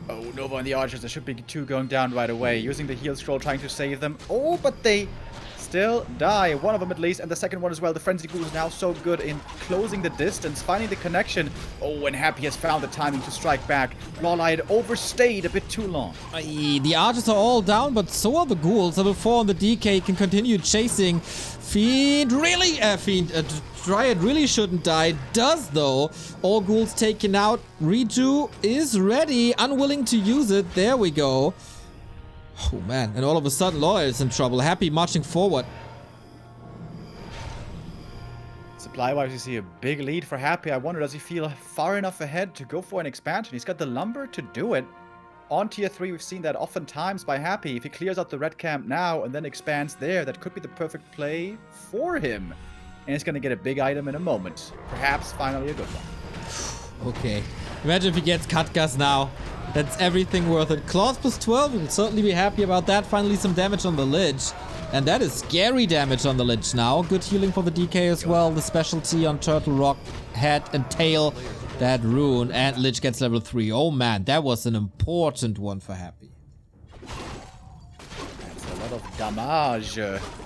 Oh, Nova and the Archers, there should be 2 going down right away. Using the heal scroll, trying to save them. Oh, but they still die. One of them at least, and the second one as well. The Frenzy Ghoul is now so good in closing the distance, finding the connection. Oh, and Happy has found the timing to strike back. LawLiet overstayed a bit too long. The Archers are all down, but so are the ghouls. Level 4 on the DK can continue chasing. Dryad really shouldn't die. Does though. All ghouls taken out. Reju is ready, unwilling to use it. There we go. Oh man, and all of a sudden LawLiet is in trouble. Happy marching forward. Supply-wise, you see a big lead for Happy. I wonder, does he feel far enough ahead to go for an expansion? He's got the lumber to do it. On Tier 3, we've seen that oftentimes by Happy. If he clears out the red camp now and then expands there, that could be the perfect play for him. And he's going to get a big item in a moment. Perhaps finally a good one. Okay. Imagine if he gets Katgas now. That's everything worth it. Claws plus 12, we'll certainly be happy about that. Finally some damage on the Lich. And that is scary damage on the Lich now. Good healing for the DK as well. The specialty on Turtle Rock, head and tail. That rune. And Lich gets level 3. Oh man, that was an important one for Happy. That's a lot of damage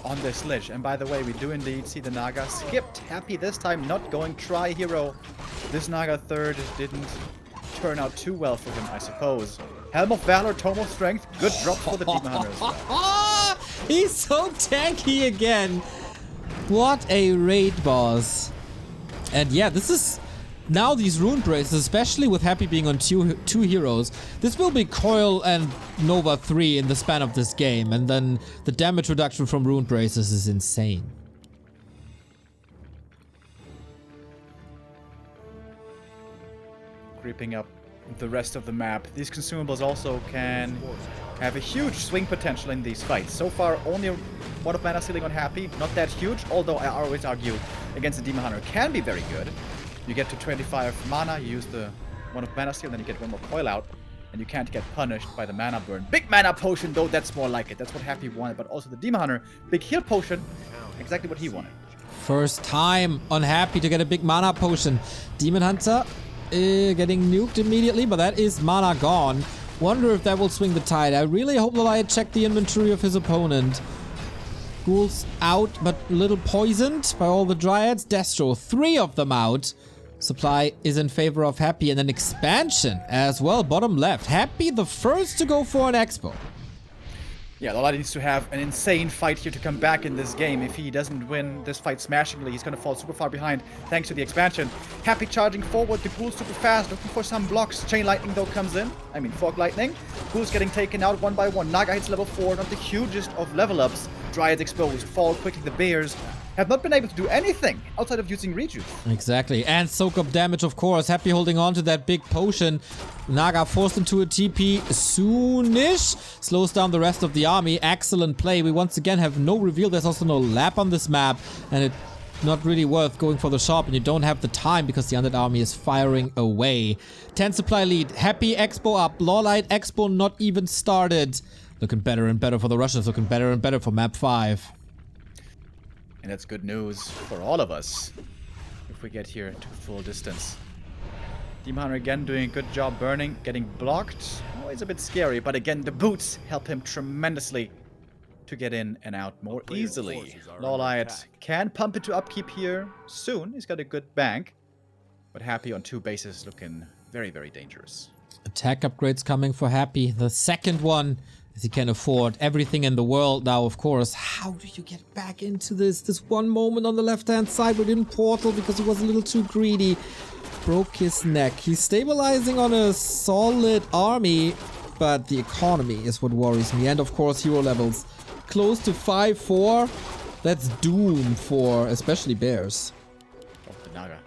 on this Lich. And by the way, we do indeed see the Naga skipped. Happy this time, not going tri-hero. This Naga third didn't turn out too well for him, I suppose. Helm of Valor, Tome of Strength. Good drops for the Demon Hunter as well. He's so tanky again. What a raid boss. And yeah, this is... Now these rune braces, especially with Happy being on two heroes, this will be Coil and Nova 3 in the span of this game. And then the damage reduction from rune braces is insane. Creeping up the rest of the map. These consumables also can have a huge swing potential in these fights. So far, only one of mana ceiling on Happy. Not that huge, although I always argue against the Demon Hunter can be very good. You get to 25 mana, you use the one of mana steal, then you get one more coil out, and you can't get punished by the mana burn. Big mana potion, though, that's more like it. That's what Happy wanted, but also the Demon Hunter, big heal potion, exactly what he wanted. First time on Happy to get a big mana potion. Demon Hunter getting nuked immediately, but that is mana gone. Wonder if that will swing the tide. I really hope LawLiet checked the inventory of his opponent. Ghouls out, but a little poisoned by all the Dryads. Destro, 3 of them out. Supply is in favor of Happy, and then expansion as well, bottom left. Happy the first to go for an expo. Yeah, LawLiet needs to have an insane fight here to come back in this game. If he doesn't win this fight smashingly, he's going to fall super far behind thanks to the expansion. Happy charging forward, the Ghoul's super fast, looking for some blocks. Chain Lightning, though, comes in. I mean, Fog Lightning. Ghoul's getting taken out one by one. Naga hits level 4, not the hugest of level ups. Dryads exposed, fall quickly. The Bears have not been able to do anything outside of using Rejuice. Exactly, and soak up damage, of course. Happy holding on to that big potion. Naga forced into a TP soonish. Slows down the rest of the army. Excellent play. We once again have no reveal. There's also no lap on this map, and it's not really worth going for the shop, and you don't have the time because the undead army is firing away. 10 supply lead. Happy expo up. LawLiet expo not even started. Looking better and better for the Russians. Looking better and better for map 5. And that's good news for all of us if we get here to full distance. Demon Hunter again doing a good job burning, getting blocked. Always a bit scary, but again, the boots help him tremendously to get in and out more easily. LawLiet can pump into upkeep here soon. He's got a good bank, but Happy on 2 bases looking very, very dangerous. Attack upgrades coming for Happy. The second one, as he can afford everything in the world now, of course. How do you get back into this? This one moment on the left-hand side within Portal because he was a little too greedy. Broke his neck. He's stabilizing on a solid army, but the economy is what worries me. And of course, hero levels close to 5-4. That's doom for especially Bears. Oh, the Naga.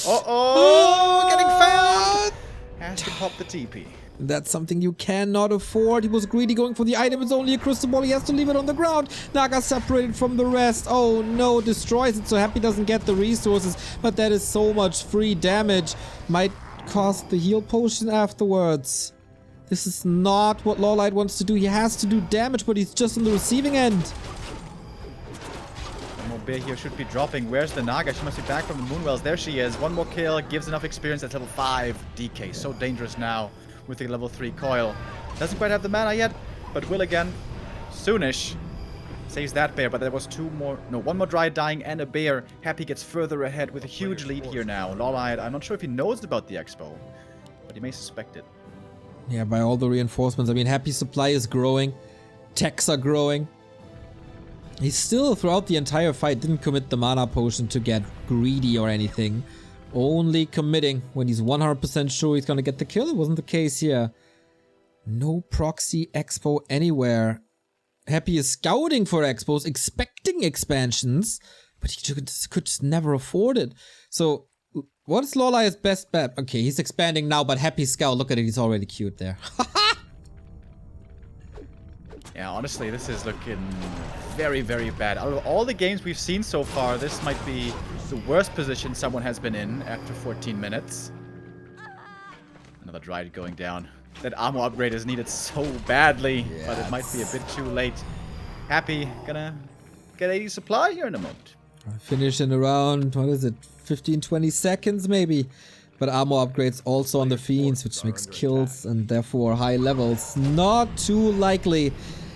Uh-oh! Getting found! Has to pop the TP. That's something you cannot afford. He was greedy going for the item. It's only a crystal ball. He has to leave it on the ground. Naga separated from the rest. Oh no, destroys it. So Happy doesn't get the resources. But that is so much free damage. Might cost the heal potion afterwards. This is not what LawLiet wants to do. He has to do damage, but he's just on the receiving end. One more bear here should be dropping. Where's the Naga? She must be back from the Moonwells. There she is. One more kill. Gives enough experience. That's level 5. DK. So dangerous now with the level 3 coil. Doesn't quite have the mana yet, but will again soonish. Saves that bear, but there was one more Dryad dying and a bear. Happy gets further ahead with a huge lead here now. LawLiet, I'm not sure if he knows about the expo, but he may suspect it. Yeah, by all the reinforcements. I mean, Happy supply is growing. Techs are growing. He still, throughout the entire fight, didn't commit the mana potion to get greedy or anything. Only committing when he's 100% sure he's gonna get the kill. It wasn't the case here. No proxy expo anywhere. Happy is scouting for expos, expecting expansions, but he could just never afford it. So, what is LawLiet's best bet? Okay, he's expanding now, but Happy scout, look at it, he's already cute there. Yeah, honestly, this is looking very, very bad. Out of all the games we've seen so far, this might be the worst position someone has been in after 14 minutes. Another Dryad going down. That armor upgrade is needed so badly, but it might be a bit too late. Happy gonna get 80 supply here in a moment. Finish in around, what is it, 15, 20 seconds maybe. But armor upgrades also on the Fiends, which makes kills and therefore high levels not too likely.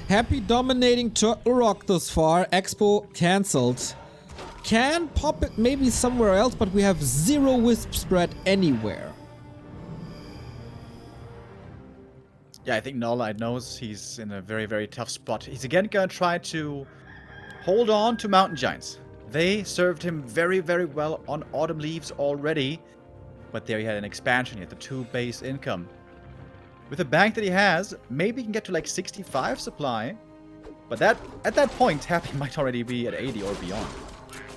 Happy dominating Turtle Rock thus far. Expo cancelled. Can pop it maybe somewhere else, but we have zero wisp spread anywhere. Yeah, I think LawLiet knows he's in a very, very tough spot. He's again gonna try to hold on to Mountain Giants. They served him very, very well on Autumn Leaves already. But there he had an expansion. He had the 2 base income. With the bank that he has, maybe he can get to like 65 supply. But at that point, Happy might already be at 80 or beyond.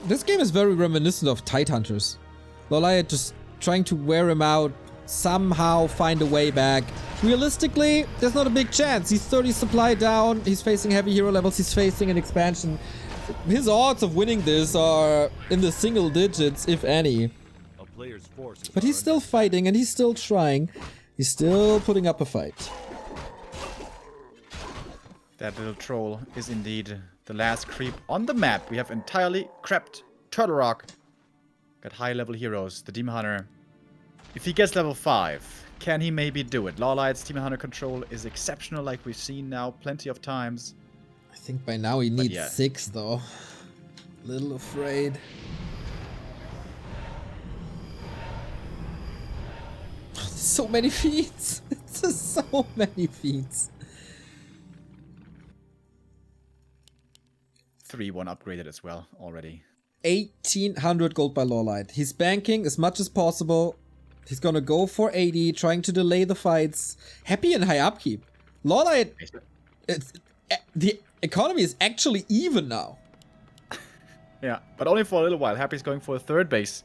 This game is very reminiscent of Tidehunters. LawLiet just trying to wear him out, somehow find a way back. Realistically, there's not a big chance. He's 30 supply down, he's facing heavy hero levels, he's facing an expansion. His odds of winning this are in the single digits, if any. But he's still fighting and he's still trying. He's still putting up a fight. That little troll is indeed the last creep on the map. We have entirely crept Turtle Rock. Got high level heroes. The Demon Hunter. If he gets level 5, can he maybe do it? LawLiet's Demon Hunter control is exceptional, like we've seen now plenty of times. I think by now he needs yeah. 6 though. Little afraid. So many feats. It's just so many feats. 3-1 upgraded as well already. 1800 gold by LawLiet. He's banking as much as possible. He's gonna go for 80, trying to delay the fights. Happy and high upkeep. LawLiet, the economy is actually even now. Yeah, but only for a little while. Happy's going for a 3rd base.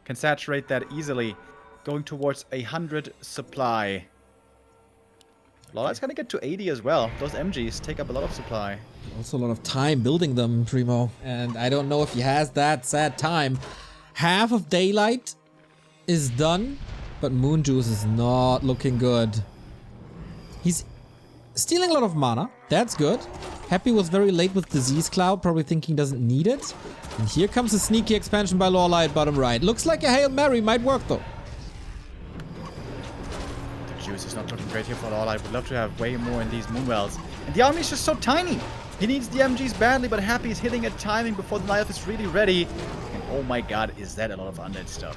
Can saturate that easily. Going towards 100 supply. LawLiet's gonna get to 80 as well. Those MGs take up a lot of supply. Also a lot of time building them, Remo. And I don't know if he has that sad time. Half of Daylight is done, but Moon Juice is not looking good. He's stealing a lot of mana. That's good. Happy was very late with Disease Cloud, probably thinking doesn't need it. And here comes a sneaky expansion by LawLiet bottom right. Looks like a Hail Mary might work though. The juice is not looking great here for LawLiet. Would love to have way more in these Moonwells. And the army is just so tiny. He needs the MGs badly, but Happy is hitting at timing before the Nioth is really ready. And oh my god, is that a lot of undead stuff.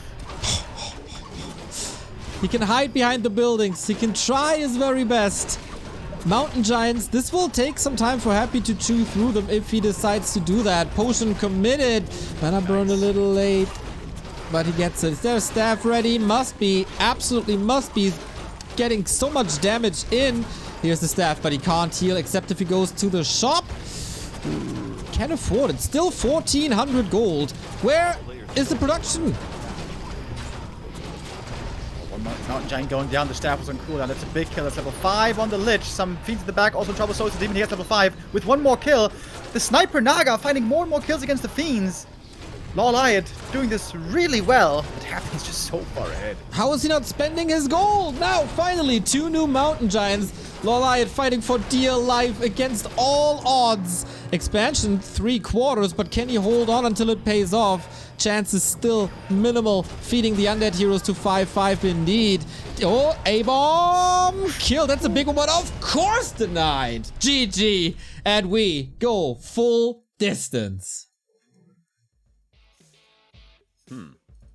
He can hide behind the buildings. He can try his very best. Mountain Giants, this will take some time for Happy to chew through them if he decides to do that. Potion committed. Mana burn a little late, but he gets it. Is there a staff ready? Must be. Absolutely must be. Getting so much damage in. Here's the staff, but he can't heal except if he goes to the shop. Can't afford it. Still 1400 gold. Where is the production? Mountain Giant going down, the staff was on cooldown. That's a big kill. That's level 5 on the Lich. Some Fiends in the back, also Trouble Souls. The Demon, he has level 5 with 1 more kill. The Sniper Naga finding more and more kills against the Fiends. LawLiet doing this really well. It happens just so far ahead. How is he not spending his gold? Now, finally, 2 new Mountain Giants. LawLiet fighting for dear life against all odds. Expansion 3/4, but can he hold on until it pays off? Chance is still minimal. Feeding the undead heroes to 5/5 indeed. Oh, A-bomb! Kill, that's a big one, but of course denied. GG. And we go full distance.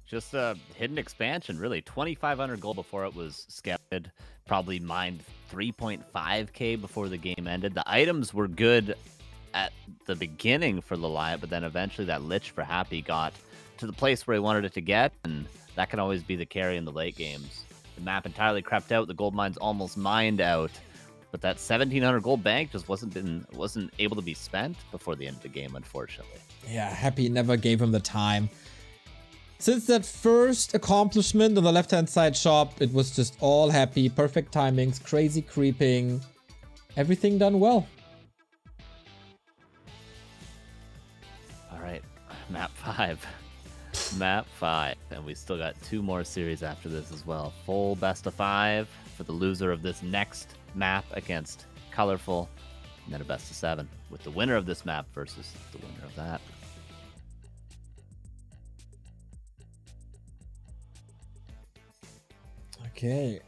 Just a hidden expansion, really. 2,500 gold before it was scouted. Probably mined 3.5k before the game ended. The items were good at the beginning for LawLiet, but then eventually that Lich for Happy got to the place where he wanted it to get, and that can always be the carry in the late games. The map entirely crept out. The gold mines almost mined out, but that 1,700 gold bank just wasn't able to be spent before the end of the game, unfortunately. Yeah, Happy never gave him the time. Since that first accomplishment on the left-hand side shop, it was just all Happy, perfect timings, crazy creeping, everything done well. All right, map 5. Map 5, and we still got 2 more series after this as well. Full best of 5 for the loser of this next map against Colorful. and then a best of 7 with the winner of this map versus the winner of that. Okay.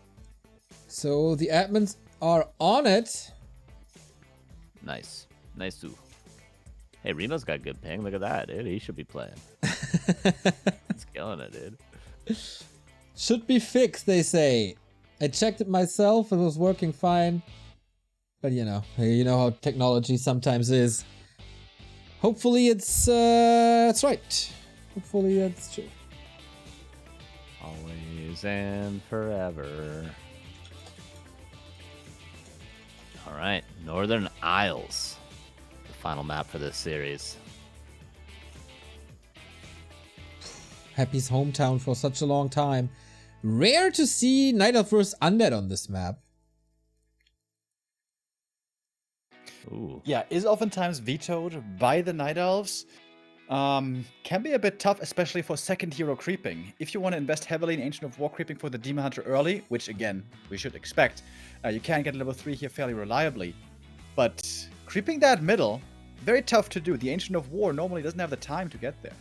So the admins are on it. Nice. Nice too. Hey, Remo's got good ping. Look at that, dude. He should be playing. He's killing it, dude. Should be fixed, they say. I checked it myself. It was working fine. But you know how technology sometimes is. Hopefully it's right. Hopefully that's true. Always and forever. All right, Northern Isles. The final map for this series. Happy's hometown for such a long time. Rare to see Night Elf vs Undead on this map. Ooh. Yeah, is oftentimes vetoed by the Night Elves. Can be a bit tough, especially for second hero creeping. If you want to invest heavily in Ancient of War creeping for the Demon Hunter early, which again, we should expect, you can get level 3 here fairly reliably. But creeping that middle, very tough to do. The Ancient of War normally doesn't have the time to get there.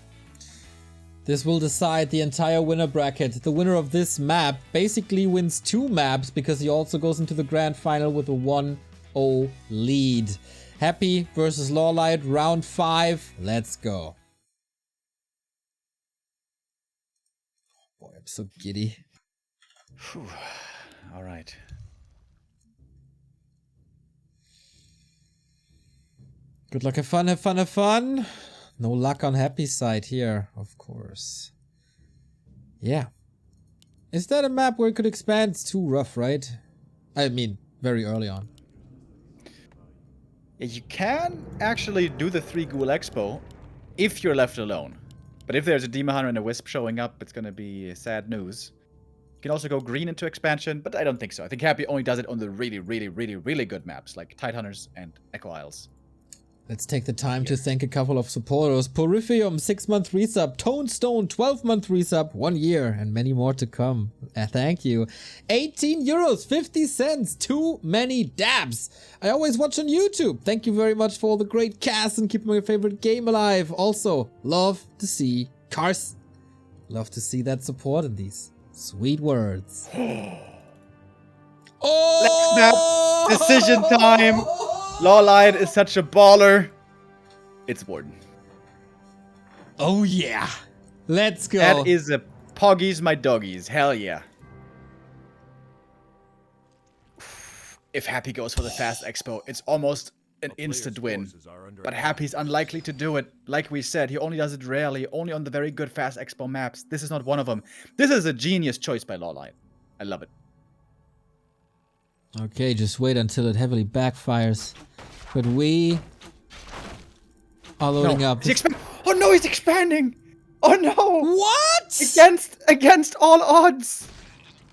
This will decide the entire winner bracket. The winner of this map basically wins 2 maps because he also goes into the grand final with a 1-0 lead. Happy versus LawLiet, round 5. Let's go. Boy, I'm so giddy. Whew. All right. Good luck, have fun, have fun, have fun. No luck on Happy's side here, of course. Yeah. Is that a map where it could expand? It's too rough, right? I mean, very early on. Yeah, you can actually do the 3 Ghoul Expo if you're left alone. But if there's a Demon Hunter and a Wisp showing up, it's gonna be sad news. You can also go green into expansion, but I don't think so. I think Happy only does it on the really, really, really, really good maps, like Tidehunters and Echo Isles. Let's take the time to thank a couple of supporters. Porphyrium, 6-month resub. Tonestone, 12-month resub. 1 year, and many more to come. Thank you. 18 euros, 50 cents. Too many dabs. I always watch on YouTube. Thank you very much for all the great casts and keeping my favorite game alive. Also, love to see Carson. Love to see that support in these sweet words. Oh! Next map, decision time. LawLiet is such a baller. It's Warden. Oh yeah. Let's go. That is a Poggies my doggies. Hell yeah. If Happy goes for the fast expo, it's almost an instant win. But Happy's unlikely to do it. Like we said, he only does it rarely, only on the very good fast expo maps. This is not one of them. This is a genius choice by LawLiet. I love it. Okay, just wait until it heavily backfires. But we are loading up. Oh no, he's expanding! Oh no! What? Against all odds!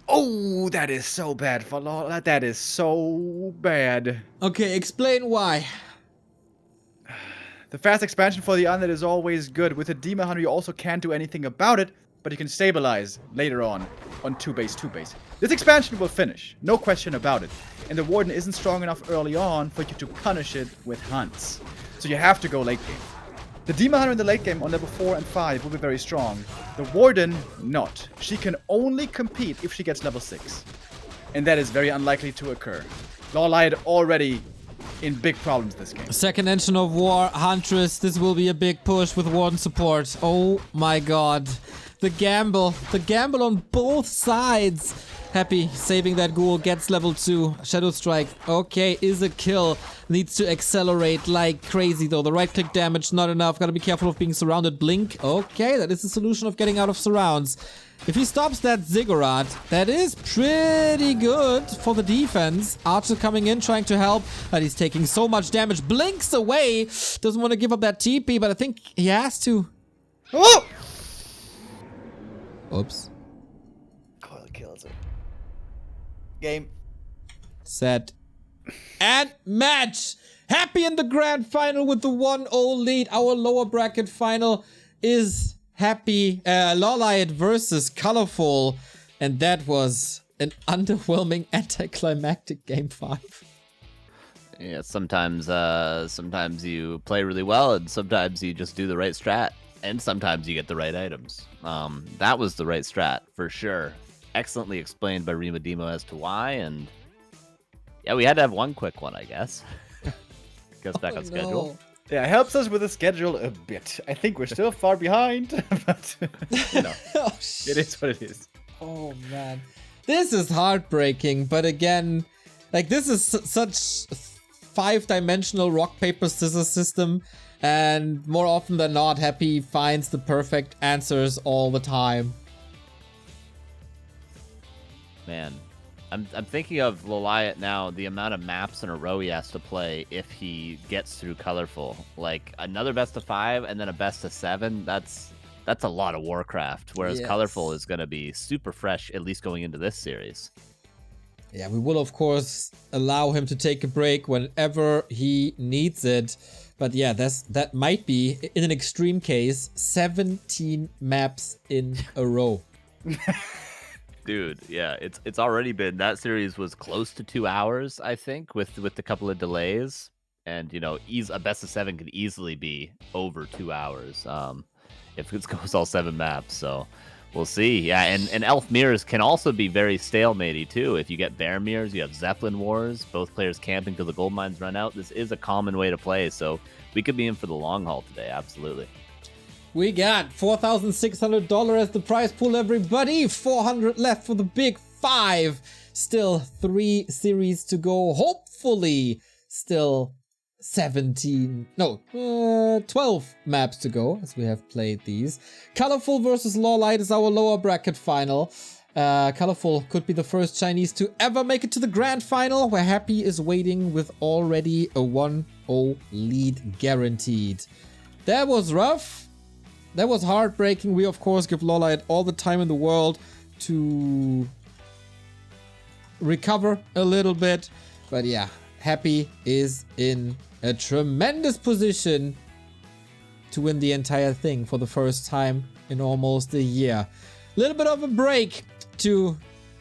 Oh, that is so bad for LawLiet. That is so bad. Okay, explain why. The fast expansion for the Undead is always good. With a Demon Hunter, you also can't do anything about it, but you can stabilize later on 2 base. This expansion will finish, no question about it. And the Warden isn't strong enough early on for you to punish it with hunts. So you have to go late game. The Demon Hunter in the late game on level 4 and 5 will be very strong. The Warden, not. She can only compete if she gets level 6. And that is very unlikely to occur. LawLiet already in big problems this game. Second Engine of War, Huntress. This will be a big push with Warden support. Oh my god. The gamble on both sides. Happy saving that ghoul, gets level 2. Shadow Strike, okay, is a kill. Needs to accelerate like crazy though. The right click damage, not enough. Gotta be careful of being surrounded. Blink, okay, that is the solution of getting out of surrounds. If he stops that Ziggurat, that is pretty good for the defense. Archer coming in, trying to help, but he's taking so much damage. Blinks away, doesn't want to give up that TP, but I think he has to. Oh! Oops. Coil kills it. Game. Set. And match! Happy in the grand final with the 1-0 lead. Our lower bracket final is Happy LawLiet versus Colorful. And that was an underwhelming anticlimactic game 5. Yeah, sometimes you play really well, and sometimes you just do the right strat, and sometimes you get the right items. That was the right strat for sure. Excellently explained by Remo Demo as to why, and yeah, we had to have one quick one, I guess. Goes back on schedule. Yeah, it helps us with the schedule a bit. I think we're still far behind, but you know, it is what it is. Oh man, this is heartbreaking. But again, like this is such 5-dimensional rock paper scissors system, and more often than not, Happy finds the perfect answers all the time. Man, I'm thinking of LawLiet now, the amount of maps in a row he has to play if he gets through Colorful. Like another best of 5 and then a best of 7. That's a lot of Warcraft. Whereas Yes. Colorful is going to be super fresh, at least going into this series. Yeah, we will of course allow him to take a break whenever he needs it. But yeah, that might be, in an extreme case, 17 maps in a row. Dude, yeah, it's already been, that series was close to 2 hours, I think, with a couple of delays. And, you know, a best of 7 could easily be over 2 hours if it goes all 7 maps. So we'll see. Yeah, and Elf Mirrors can also be very stalematey, too. If you get Bear Mirrors, you have Zeppelin Wars, both players camping till the gold mines run out. This is a common way to play, so we could be in for the long haul today, absolutely. We got $4,600 as the prize pool, everybody. 400 left for the big 5. Still 3 series to go. Hopefully, still 12 maps to go as we have played these. Colorful versus LawLiet is our lower bracket final. Colorful could be the first Chinese to ever make it to the grand final, where Happy is waiting with already a 1-0 lead guaranteed. That was rough. That was heartbreaking. We, of course, give LawLiet all the time in the world to recover a little bit. But yeah, Happy is in a tremendous position to win the entire thing for the first time in almost a year. A little bit of a break to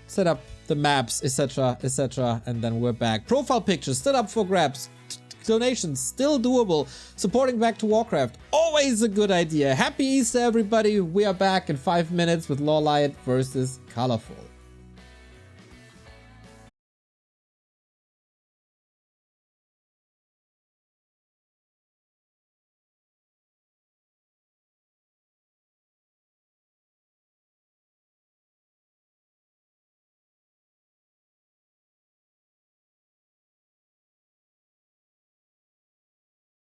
set up the maps, etc., etc., and then we're back. Profile pictures still up for grabs. Donations still doable. Supporting back to Warcraft, always a good idea. Happy Easter, everybody. We are back in 5 minutes with LawLiet versus Colorful.